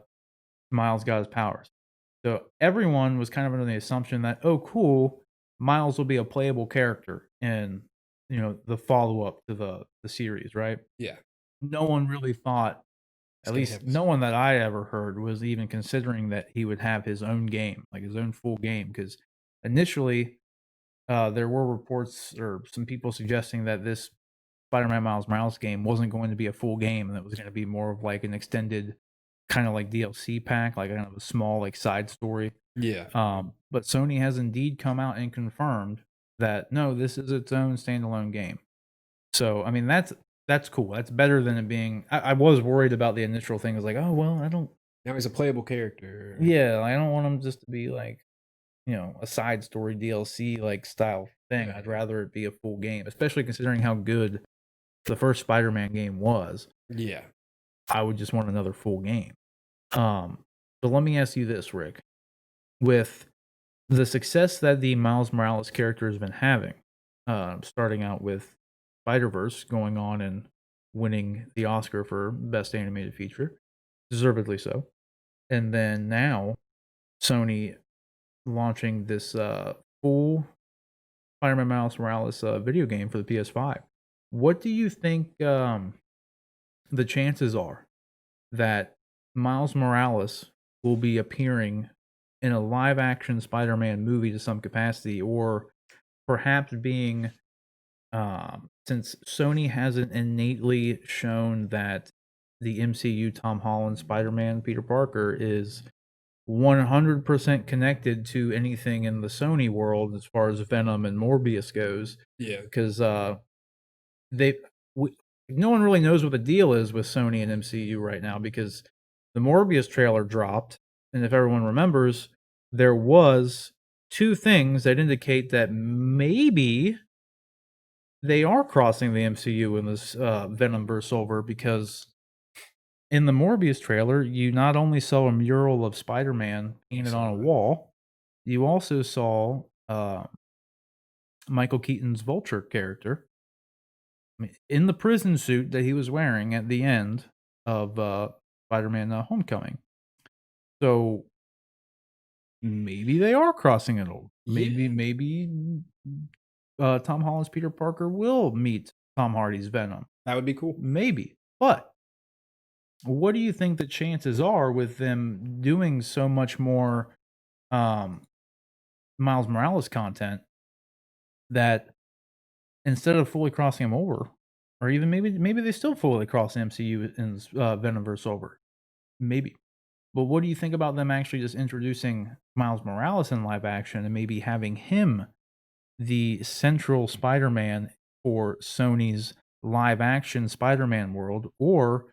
Miles got his powers. So everyone was kind of under the assumption that, oh, cool, Miles will be a playable character in the follow up to the series, right? Yeah. No one really thought, He's at gonna least have no one that I ever heard was even considering that he would have his own game, like his own full game, because initially there were reports or some people suggesting that this Spider-Man Miles Morales game wasn't going to be a full game, and it was going to be more of like an extended kind of like DLC pack, like kind of a small like side story. Yeah. But Sony has indeed come out and confirmed that no, this is its own standalone game. So I mean that's cool. That's better than it being. I was worried about the initial thing. I was like, oh well, I don't. Now he's a playable character. Yeah, I don't want him just to be like a side story DLC like style thing. I'd rather it be a full game, especially considering how good the first Spider-Man game was. Yeah. I would just want another full game. But let me ask you this, Rick. With the success that the Miles Morales character has been having, starting out with Spider-Verse going on and winning the Oscar for Best Animated Feature, deservedly so. And then now Sony launching this full Spider-Man Miles Morales video game for the PS5. What do you think the chances are that Miles Morales will be appearing in a live action Spider-Man movie to some capacity, or perhaps being since Sony hasn't innately shown that the MCU Tom Holland Spider-Man Peter Parker is 100% connected to anything in the Sony world as far as Venom and Morbius goes, Yeah. because they we, no one really knows what the deal is with Sony and MCU right now because the Morbius trailer dropped, and if everyone remembers, there was two things that indicate that maybe they are crossing the MCU in this, Venom verse over because in the Morbius trailer, you not only saw a mural of Spider-Man I painted saw on a that. wall, you also saw, Michael Keaton's Vulture character in the prison suit that he was wearing at the end of, Spider-Man, Homecoming. So, maybe they are crossing it over. Yeah, Maybe Tom Holland's Peter Parker will meet Tom Hardy's Venom. that would be cool. Maybe. But what do you think the chances are with them doing so much more, um, Miles Morales content that instead of fully crossing him over, or even maybe they still fully cross the MCU in Venomverse over, maybe. But what do you think about them actually just introducing Miles Morales in live action and maybe having him the central Spider-Man for Sony's live action Spider-Man world, or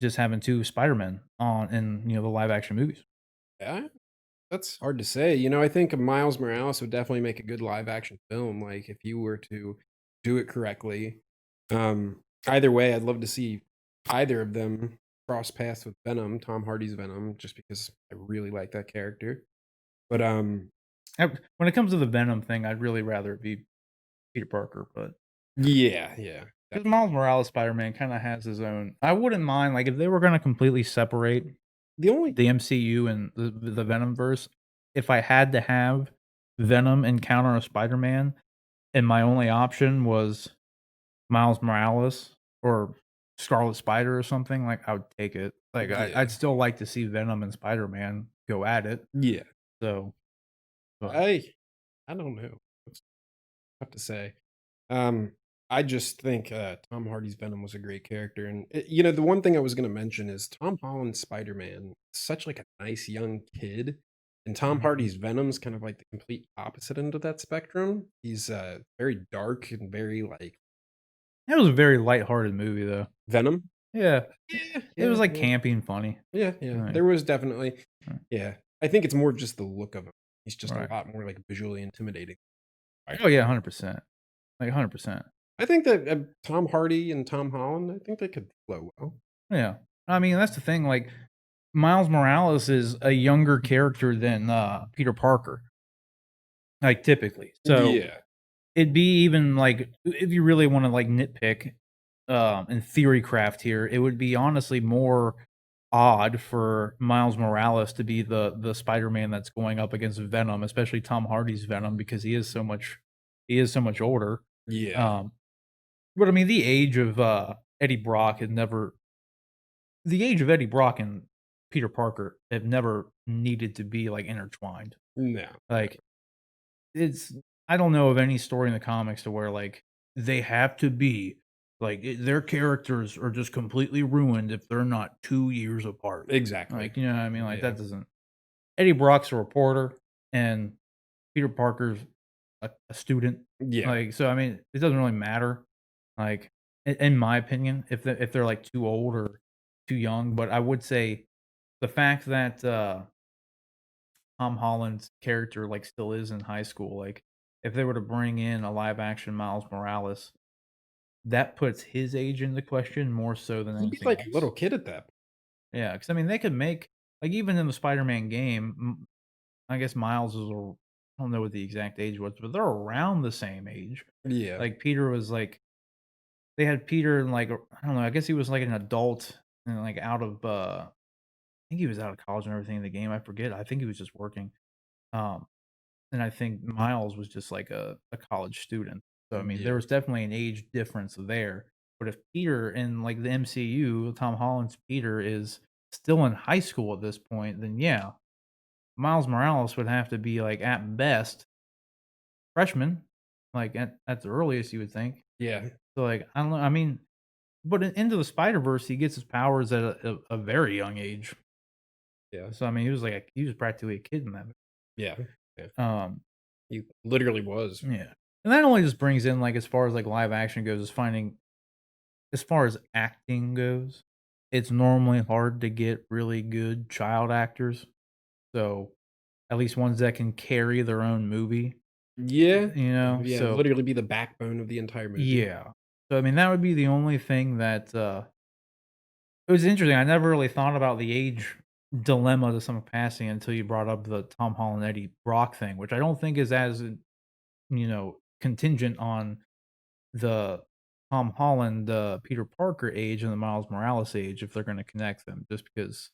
just having 2 Spider-Men on in, the live action movies? Yeah, that's hard to say. I think Miles Morales would definitely make a good live action film, like, if you were to do it correctly. Either way, I'd love to see either of them cross paths with Venom, Tom Hardy's Venom, just because I really like that character. But, When it comes to the Venom thing, I'd really rather it be Peter Parker, but yeah, yeah. because Miles Morales Spider-Man kinda has his own I wouldn't mind, like, if they were gonna completely separate The only the MCU and the Venomverse, if I had to have Venom encounter a Spider-Man and my only option was Miles Morales or Scarlet Spider or something, like, I would take it. Like, yeah, I'd still like to see Venom and Spider-Man go at it, yeah. so but I I don't know. It's tough to say. Um, I just think, Tom Hardy's Venom was a great character, and, the one thing I was gonna mention is Tom Holland's Spider-Man, such, like, a nice young kid, and Tom Mhm. Hardy's Venom's kind of like the complete opposite end of that spectrum. He's, very dark and very, like It was a very lighthearted movie, though. Venom? Yeah. Yeah, It was, yeah, like, yeah. campy and funny. Yeah, yeah. Like There was definitely uh, yeah. I think it's more just the look of him. He's just a right. lot more, like, visually intimidating. Oh, yeah, 100%. Like, 100%. I think that, Tom Hardy and Tom Holland, I think they could flow well. Yeah. I mean, that's the thing, like, Miles Morales is a younger character than, Peter Parker, like, typically. So, Yeah. it'd be even, like, if you really wanna, like, nitpick, and theory craft here, it would be honestly more odd for Miles Morales to be the Spider-Man that's going up against Venom, especially Tom Hardy's Venom, because he is so much older. Yeah. Um, but, I mean, Eddie Brock had never the age of Eddie Brock and Peter Parker have never needed to be, like, intertwined. No, Like, never. it's I don't know of any story in the comics to where, like, they have to be their characters are just completely ruined if they're not 2 years apart. Exactly. Like, you know what I mean? Like, Yeah. that doesn't Eddie Brock's a reporter, and Peter Parker's a student. Yeah. Like, so, I mean, it doesn't really matter, like, in my opinion, if they're, like, too old or too young, but I would say the fact that, Tom Holland's character, like, still is in high school, like, if they were to bring in a live action Miles Morales, that puts his age into question more so than He'd be anything like a else. little kid at that. Yeah, because I mean, they could make like, even in the Spider-Man game, I guess Miles is a I don't know what the exact age was, but they're around the same age. Yeah. Like, Peter was, like they had Peter in, like, I don't know, I guess he was, like, an adult and, like, out of, I think he was out of college and everything in the game, I forget, I think he was just working. Um And I think Miles was just like a college student. So, I mean, there Yeah. was definitely an age difference there. But if Peter in like the MCU, Tom Holland's Peter is still in high school at this point, then yeah, Miles Morales would have to be like at best freshman, like at the earliest you would think. Yeah. So like I don't know. I mean, but Into the Spider Verse, he gets his powers at a very young age. Yeah. So I mean, he was practically a kid in that. Yeah. Yeah. Um, He literally was. Yeah. And that only just brings in, like, as far as, like, live action goes, is finding as far as acting goes, it's normally hard to get really good child actors. So, at least ones that can carry their own movie. Yeah. Yeah, So literally be the backbone of the entire movie. yeah. So, I mean, that would be the only thing that, it was interesting. I never really thought about the age dilemma to some capacity until you brought up the Tom Holland, Eddie Brock thing, which I don't think is as, contingent on the Tom Holland, Peter Parker age and the Miles Morales age if they're gonna connect them just because,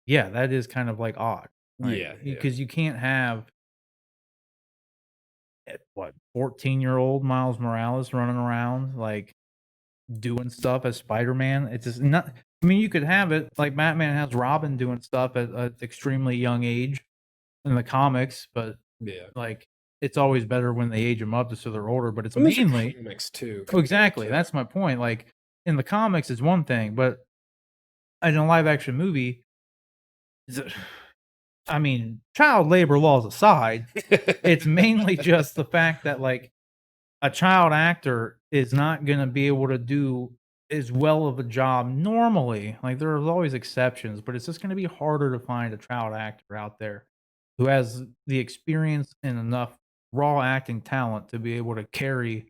yeah, that is kind of, like, odd, like, Yeah, yeah. because you can't have, what, 14-year-old Miles Morales running around, like, doing stuff as Spider-Man. It's just not. I mean, you could have it like Batman has Robin doing stuff at an extremely young age in the comics, but, Yeah. like, it's always better when they age them up just so they're older, but it's And those are mainly. comics too Oh, compared exactly, to that's my point, like, in the comics, it's one thing, but in a live action movie, the I mean, child labor laws aside, it's mainly just the fact that, like, a child actor is not gonna be able to do as well of a job normally. Like, there's always exceptions, but it's just gonna be harder to find a child actor out there who has the experience and enough raw acting talent to be able to carry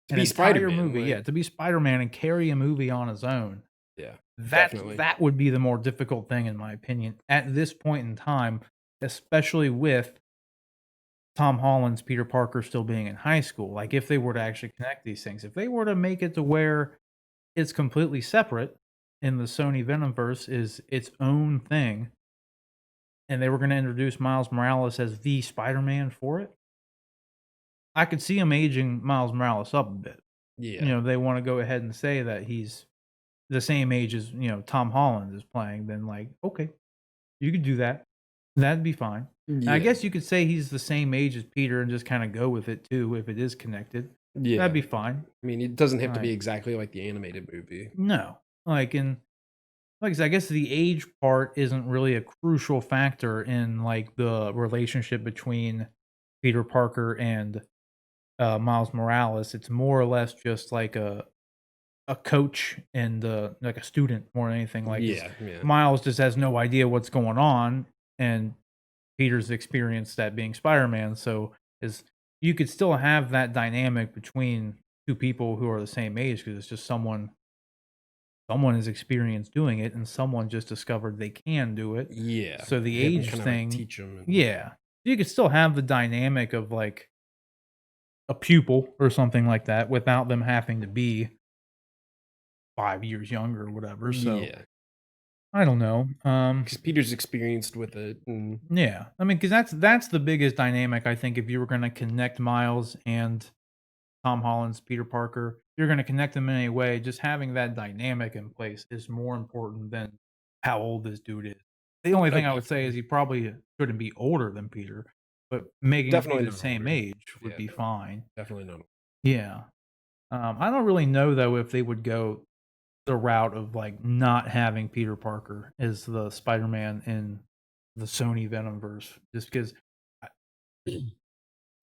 to an be entire Spider-Man, movie. like Yeah, to be Spider-Man and carry a movie on his own. yeah, That definitely. that would be the more difficult thing in my opinion at this point in time, especially with Tom Holland's Peter Parker still being in high school. Like, if they were to actually connect these things, if they were to make it to where it's completely separate and the Sony Venomverse is its own thing, and they were going to introduce Miles Morales as the Spider-Man for it, I could see them aging Miles Morales up a bit. Yeah. They want to go ahead and say that he's the same age as, Tom Holland is playing, then, like, okay, you could do that. That'd be fine. And I Yeah. guess you could say he's the same age as Peter and just kinda go with it too if it is connected. That'd Yeah. be fine. I mean, it doesn't have to be Like, exactly like the animated movie. no. And like I said, I guess the age part isn't really a crucial factor in, like, the relationship between Peter Parker and, Miles Morales. It's more or less just like a coach and, like, a student more than anything, like, 'cause Yeah, yeah. Miles just has no idea what's going on, and Peter's experienced that being Spider-Man, so is you could still have that dynamic between 2 people who are the same age because it's just someone is experienced doing it and someone just discovered they can do it. Yeah. So the Have him age kinda, like, thing, teach him and yeah. You could still have the dynamic of, like, a pupil or something like that without them having to be 5 years younger or whatever, so yeah, I don't know, because Peter's experienced with it, and yeah. I mean, because that's the biggest dynamic, I think, if you were gonna connect Miles and Tom Holland's Peter Parker, you're gonna connect them in any way, just having that dynamic in place is more important than how old this dude is. The only oh, thing I would say is definitely. he probably shouldn't be older than Peter, but making him be Definitely the not same older. age would Yeah, be fine. definitely not. Yeah. I don't really know, though, if they would go the route of, like, not having Peter Parker as the Spider-Man in the Sony Venomverse, just because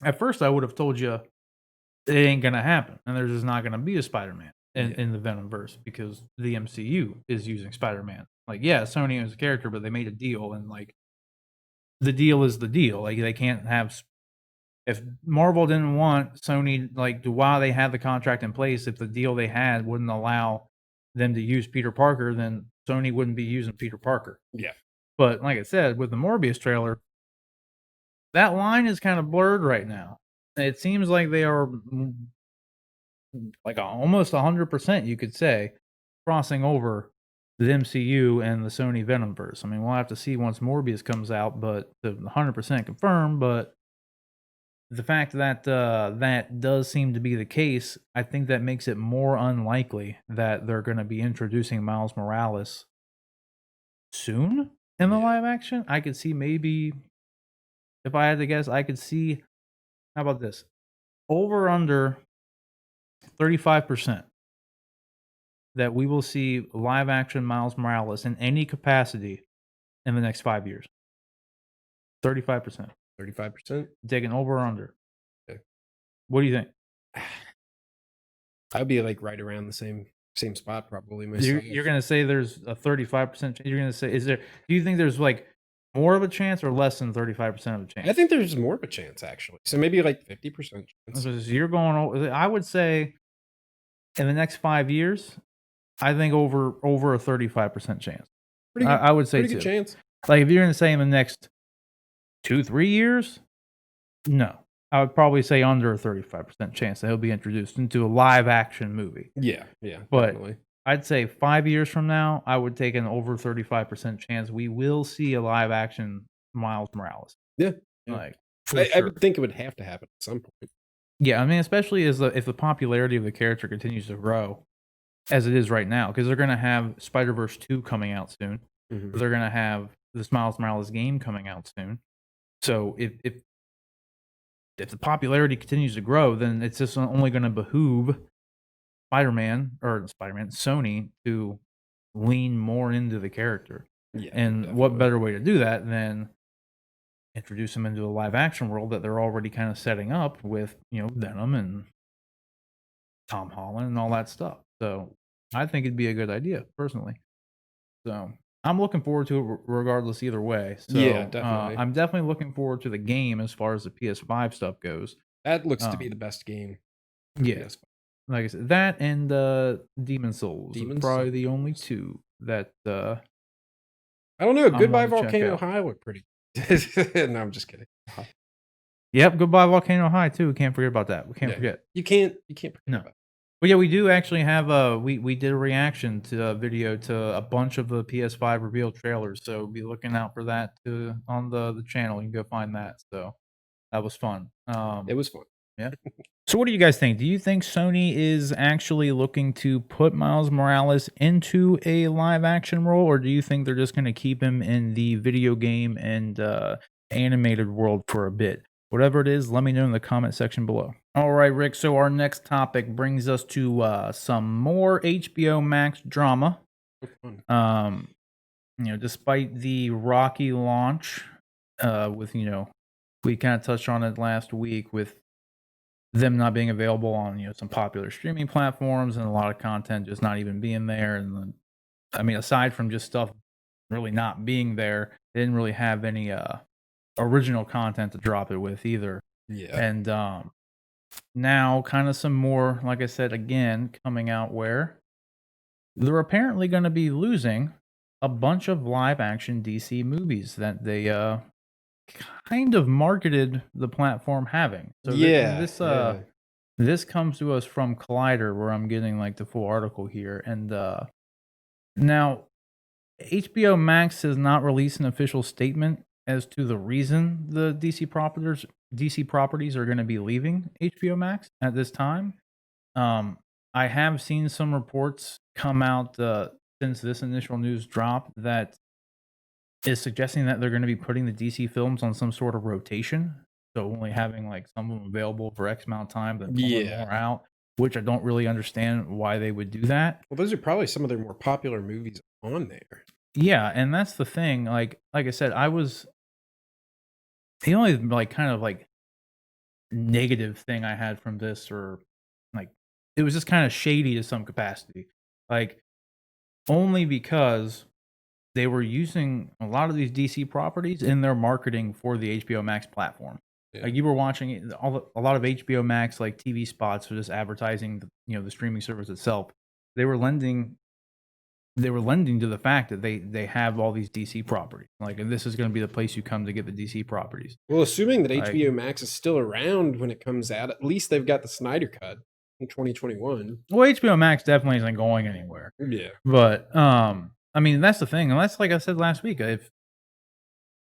at first I would have told you it ain't gonna happen, and there's just not gonna be a Spider-Man Yeah. in the Venomverse because the MCU is using Spider-Man. Like, yeah, Sony owns a character, but they made a deal, and, like, the deal is the deal. Like, they can't have if Marvel didn't want Sony, like, while they had the contract in place, if the deal they had wouldn't allow them to use Peter Parker, then Sony wouldn't be using Peter Parker. Yeah. But like I said, with the Morbius trailer, that line is kind of blurred right now. It seems like they are like almost 100%, you could say, crossing over the MCU and the Sony Venomverse. I mean, we'll have to see once Morbius comes out, but to 100% confirmed. But the fact that that does seem to be the case, I think that makes it more unlikely that they're going to be introducing Miles Morales soon in the Yeah. live action. I could see maybe, if I had to guess, I could see. How about this? Over under 35% that we will see live action Miles Morales in any capacity in the next 5 years. 35%. 35%? Taking over or under. Okay. What do you think? I'd be, like, right around the same spot probably You're myself. you're gonna say there's a 35% chance. You're gonna say, is there? Do you think there's like More of a chance or less than 35% of a I chance? think there's more of a chance actually. So maybe like 50% chance. So you're going. I would say in the next 5 years, I think over a 35% chance. I would say Pretty good too. chance. Like if you're going to say in the next 2-3 years, no, I would probably say under a 35% chance that he'll be introduced into a live action movie. Yeah, But definitely. I'd say 5 years from now, I would take an over 35% chance we will see a live action Miles Morales. Yeah, yeah. Like for I sure. would think it would have to happen at some point. Yeah, I mean, especially as if the popularity of the character continues to grow as it is right now, because they're gonna have Spider-Verse 2 coming out soon. Mhm. They're gonna have this Miles Morales game coming out soon. So if the popularity continues to grow, then it's just only gonna behoove Sony to lean more into the character. Yeah, And what definitely. better way to do that than introduce them into a live action world that they're already kind of setting up with, Venom and Tom Holland and all that stuff. So I think it'd be a good idea personally. So I'm looking forward to it regardless either way. Yeah, So definitely. I'm definitely looking forward to the game as far as the PS5 stuff goes. That looks to be Um, the best game for yeah, PS5. like I said, that and Demon Souls are Demon probably the only Souls. two that I don't know, I'm Goodbye going to check Volcano out. High looked pretty No, I'm just kidding. Yep, Goodbye Volcano High too. Can't forget about that. We can't Yeah, forget. you can't forget No. about it. Well, yeah, we do actually have we did a reaction to a video to a bunch of the PS5 reveal trailers, so be looking out for that on the channel. You can go find that. So that was fun. It was fun. Yeah. So what do you guys think? Do you think Sony is actually looking to put Miles Morales into a live action role, or do you think they're just going to keep him in the video game and animated world for a bit? Whatever it is, let me know in the comment section below. All right, Rick. So our next topic brings us to some more HBO Max drama. So fun. Despite the rocky launch, with we kind of touched on it last week with them not being available on some popular streaming platforms and a lot of content just not even being there. And then, I mean, aside from just stuff really not being there, they didn't really have any original content to drop it with either. Yeah. And now kind of some more, like I said again, coming out where they're apparently going to be losing a bunch of live action DC movies that they kind of marketed the platform having. So Yeah, yeah. this comes to us from Collider, where I'm getting like the full article here. And now HBO Max has not released an official statement as to the reason the DC properties are going to be leaving HBO Max at this time. I have seen some reports come out since this initial news dropped that is suggesting that they're going to be putting the DC films on some sort of rotation. So only having like some of them available for X amount of time, then pulling Yeah. more out, which I don't really understand why they would do that. Well, those are probably some of their more popular movies on there. Yeah, and that's the thing. Like I said, I was the only like kind of like negative thing I had from this, or like it was just kind of shady to some capacity. Like only because they were using a lot of these DC properties in their marketing for the HBO Max platform. Yeah. Like you were watching a lot of HBO Max like TV spots for just advertising, the streaming service itself. They were lending to the fact that they have all these DC properties. Like, and this is going to be the place you come to get the DC properties. Well, assuming that Like, HBO Max is still around when it comes out, at least they've got the Snyder Cut in 2021. well, HBO Max definitely isn't going anywhere. Yeah. But I mean, that's the thing. And that's like I said last week. If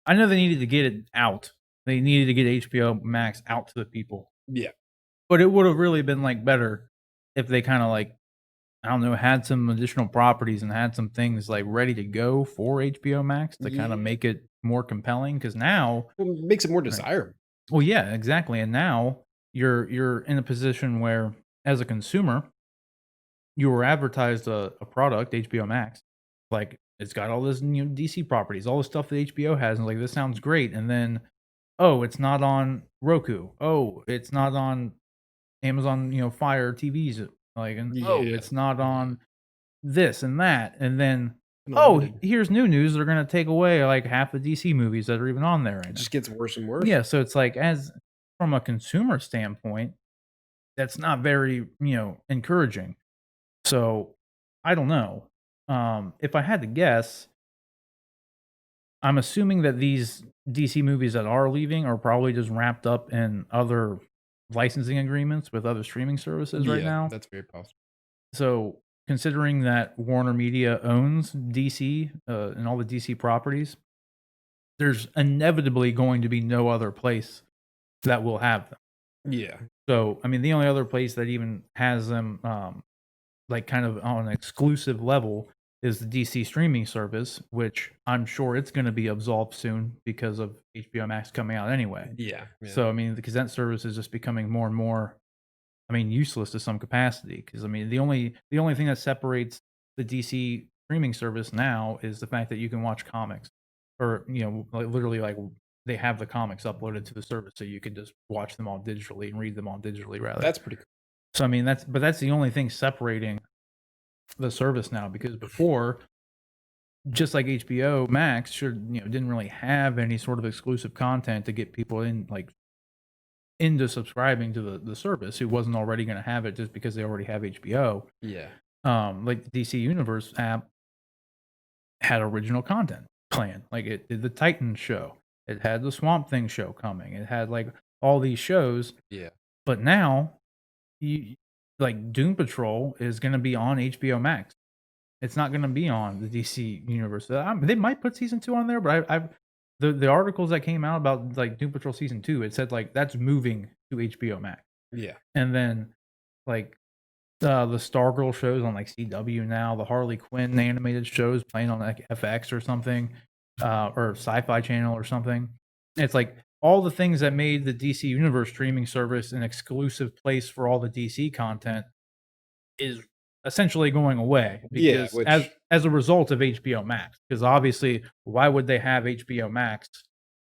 I know they needed to get it out, they needed to get HBO Max out to the people. Yeah. But it would have really been like better if they kind of like, I don't know, had some additional properties and had some things like ready to go for HBO Max to kind of Yeah. make it more compelling. Because now, Well, it makes it more desirable. well, yeah, exactly. And now you're in a position where, as a consumer, you were advertised a product, HBO Max, like it's got all this DC properties, all the stuff that HBO has, and like this sounds great. And then, oh, it's not on Roku. Oh, it's not on Amazon, Fire TVs. Like, and oh, Yeah. it's not on this and that. And then Oh, unlimited. here's new news, they're gonna take away, like, half the DC movies that are even on there right It now. just gets worse and worse. Yeah, so it's like, as from a consumer standpoint, that's not very, encouraging. So, I don't know. If I had to guess, I'm assuming that these DC movies that are leaving are probably just wrapped up in other licensing agreements with other streaming services right Yeah, now. that's very possible. So, considering that Warner Media owns DC, and all the DC properties, there's inevitably going to be no other place that will have them. Yeah. So, I mean, the only other place that even has them, like, kind of on an exclusive level is the DC streaming service, which I'm sure it's gonna be absolved soon because of HBO Max coming out anyway. Yeah, yeah. So, I mean, because that service is just becoming more and more, I mean, useless to some capacity. Because I mean, the only thing that separates the DC streaming service now is the fact that you can watch comics or, like, literally, like, they have the comics uploaded to the service, so you can just watch them all digitally and read them all digitally rather. That's pretty cool. So, I mean, that's the only thing separating the service now, because before, just like HBO Max didn't really have any sort of exclusive content to get people in, like, into subscribing to the service who wasn't already gonna have it just because they already have HBO. Yeah. Like, the DC Universe app had original content planned. Like, it did the Titans show, it had the Swamp Thing show coming, it had, like, all these shows, Yeah. but now, you like, Doom Patrol is gonna be on HBO Max. It's not gonna be on the DC Universe. They might put season 2 on there, but I've the articles that came out about, like, Doom Patrol season 2, it said, like, that's moving to HBO Max. Yeah. And then, like, the Stargirl shows on, like, CW now, the Harley Quinn animated shows playing on, like, FX or something, or Sci-Fi Channel or something. It's like all the things that made the DC Universe streaming service an exclusive place for all the DC content is essentially going away Yeah, because as which as a result of HBO Max. Because obviously, why would they have HBO Max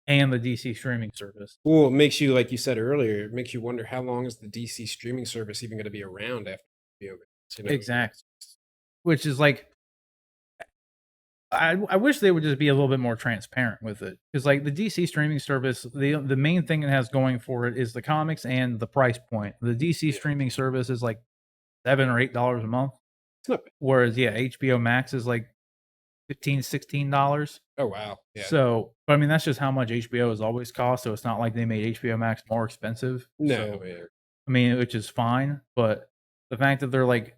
and the DC streaming service? well, it makes you like you said earlier, it makes you wonder how long is the DC streaming service even gonna be around after HBO Max, you know? Exactly. Which is like, I wish they would just be a little bit more transparent with it, because like the DC streaming service, the main thing it has going for it is the comics and the price point. The DC Yeah. streaming service is like $7 or $8 a month, It's not bad. whereas HBO Max is like 15, $16. Oh, wow. Yeah. So, but I mean, that's just how much HBO has always cost. So it's not like they made HBO Max more expensive. No, So, yeah. I mean, which is fine. But the fact that they're like,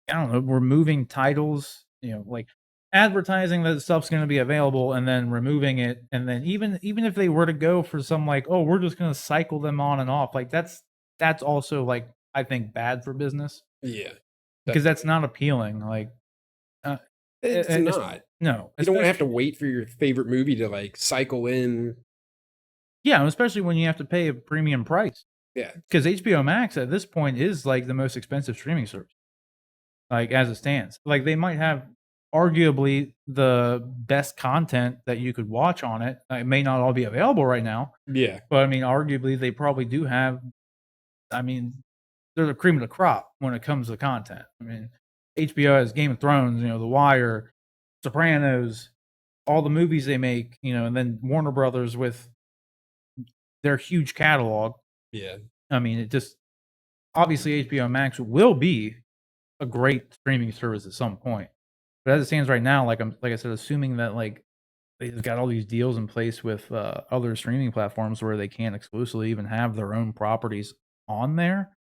I don't know, removing titles, like advertising that stuff's going to be available and then removing it. And then even if they were to go for some, like, oh, we're just going to cycle them on and off, like that's also, like, I think bad for business Yeah. because that's not appealing. Like, uh, It's it's, not. no, You don't wanna have to especially, wait for your favorite movie to, like, cycle in. yeah, especially when you have to pay a premium price. Yeah. Because HBO Max at this point is like the most expensive streaming service, like as it stands. Like they might have arguably the best content that you could watch on it. It may not all be available right now, Yeah. but I mean, arguably they probably do have. I mean, they're the cream of the crop when it comes to content. I mean, HBO has Game of Thrones, The Wire, Sopranos, all the movies they make, and then Warner Brothers with their huge catalog. Yeah. I mean, it just obviously HBO Max will be a great streaming service at some point. But as it stands right now, like I said, assuming that like they've got all these deals in place with other streaming platforms where they can't exclusively even have their own properties on there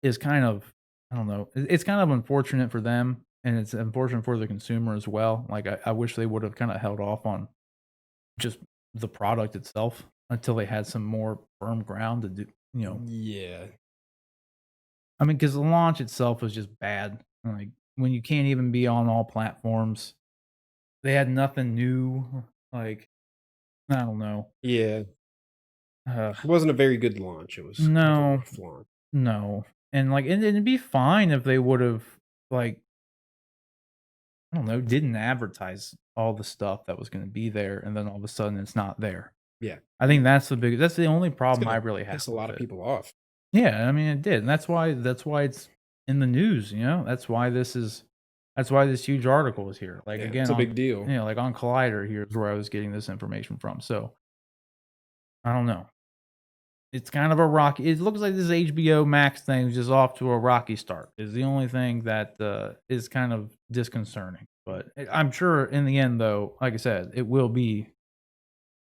is kind of, I don't know. It's kind of unfortunate for them, and it's unfortunate for the consumer as well. Like I wish they would have kind of held off on just the product itself until they had some more firm ground to do. Yeah. I mean, because the launch itself was just bad. Like when you can't even be on all platforms, they had nothing new. Like I don't know. Yeah. Uh, It wasn't a very good launch. It was kind of a no, rough launch. no, and like it'd be fine if they would have, like, I don't know, didn't advertise all the stuff that was going to be there, and then all of a sudden it's not there. Yeah. I think that's the only It's problem I gonna really have piss a with lot of it. people off. Yeah, I mean it did, and that's why it's in the news. That's why this is That's why this huge article is here. Like, Yeah, again, it's a on big deal. you know, like, on Collider, here's where I was getting this information from, so I don't know. It's kind of a rocky it looks like this HBO Max thing is just off to a rocky start, is the only thing that, is kind of disconcerting, but I'm sure in the end, though, like I said, it will be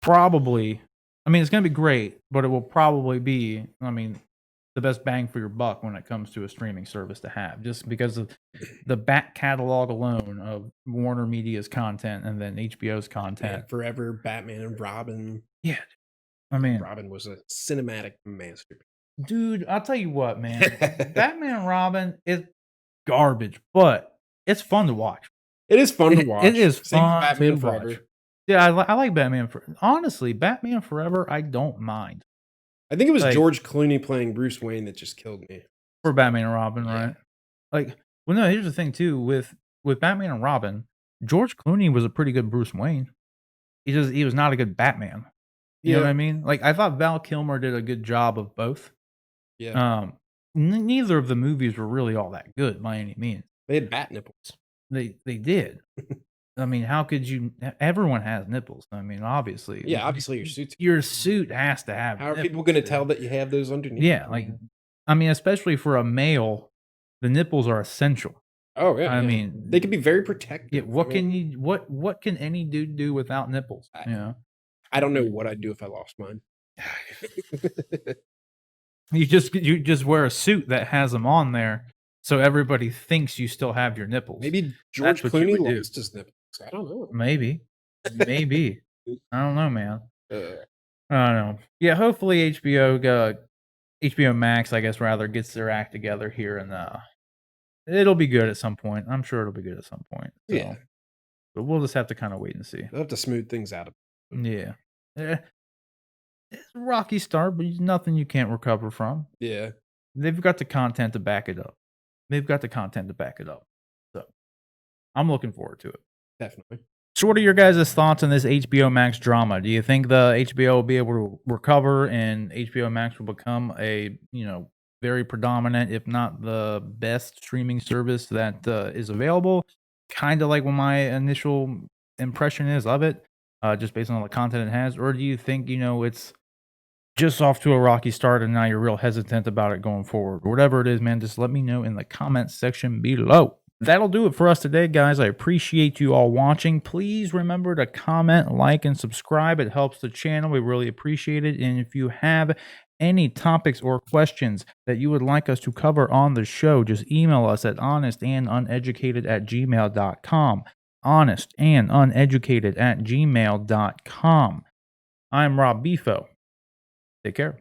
probably I mean, it's gonna be great, but it will probably be, I mean, the best bang for your buck when it comes to a streaming service to have, just because of the back catalog alone of Warner Media's content and then HBO's Man, content. forever Batman and Robin. Yeah, I mean, Robin was a cinematic masterpiece. dude, I'll tell you what, man. Batman and Robin is garbage, but it's fun to watch. It is fun to It watch. is Same with fun Batman to Forever. watch. Yeah, I like Batman for honestly, Batman Forever, I don't mind. I think it was Like George Clooney playing Bruce Wayne that just killed me. for Batman and Robin, Yeah. right? Like, well, no, here's the thing too, with Batman and Robin, George Clooney was a pretty good Bruce Wayne. He was not a good Batman. You know what Yeah, I mean? Like, I thought Val Kilmer did a good job of both. yeah. Neither of the movies were really all that good by any means. They had bat nipples. They did. I mean, how could you everyone has nipples. I mean, obviously. Yeah, obviously your suit's Your suit has to have How are nipples, people gonna dude. tell that you have those underneath? Yeah, like, I mean, especially for a male, the nipples are essential. Oh, yeah, I yeah. mean, They can be very protective. yeah, what I mean, can you what can any dude do without nipples? You know? I don't know what I'd do if I lost mine. You just wear a suit that has them on there, so everybody thinks you still have your nipples. Maybe George That's what you Clooney would do. lost his nipples. I don't know. Maybe. Maybe. I don't know, man. Uh, I don't know. Yeah, hopefully HBO Max, I guess, rather, gets their act together here, and, it'll be good at some point. I'm sure it'll be good at some point, so yeah, but we'll just have to kinda wait and see. they'll have to smooth things out. Yeah. Eh, it's a rocky start, but nothing you can't recover from. Yeah, They've got the content to back it up. They've got the content to back it up. So, I'm looking forward to it. definitely. So what are your guys' thoughts on this HBO Max drama? Do you think the HBO will be able to recover and HBO Max will become a, very predominant, if not the best streaming service that is available? Kind of like what my initial impression is of it, just based on the content it has. Or do you think, it's just off to a rocky start and now you're real hesitant about it going forward? Whatever it is, man, just let me know in the comments section below. That'll do it for us today, guys. I appreciate you all watching. Please remember to comment, like, and subscribe. It helps the channel. We really appreciate it. And if you have any topics or questions that you would like us to cover on the show, just email us at honestanduneducated@gmail.com. Honestanduneducated@gmail.com. I'm Rob Bifo. Take care.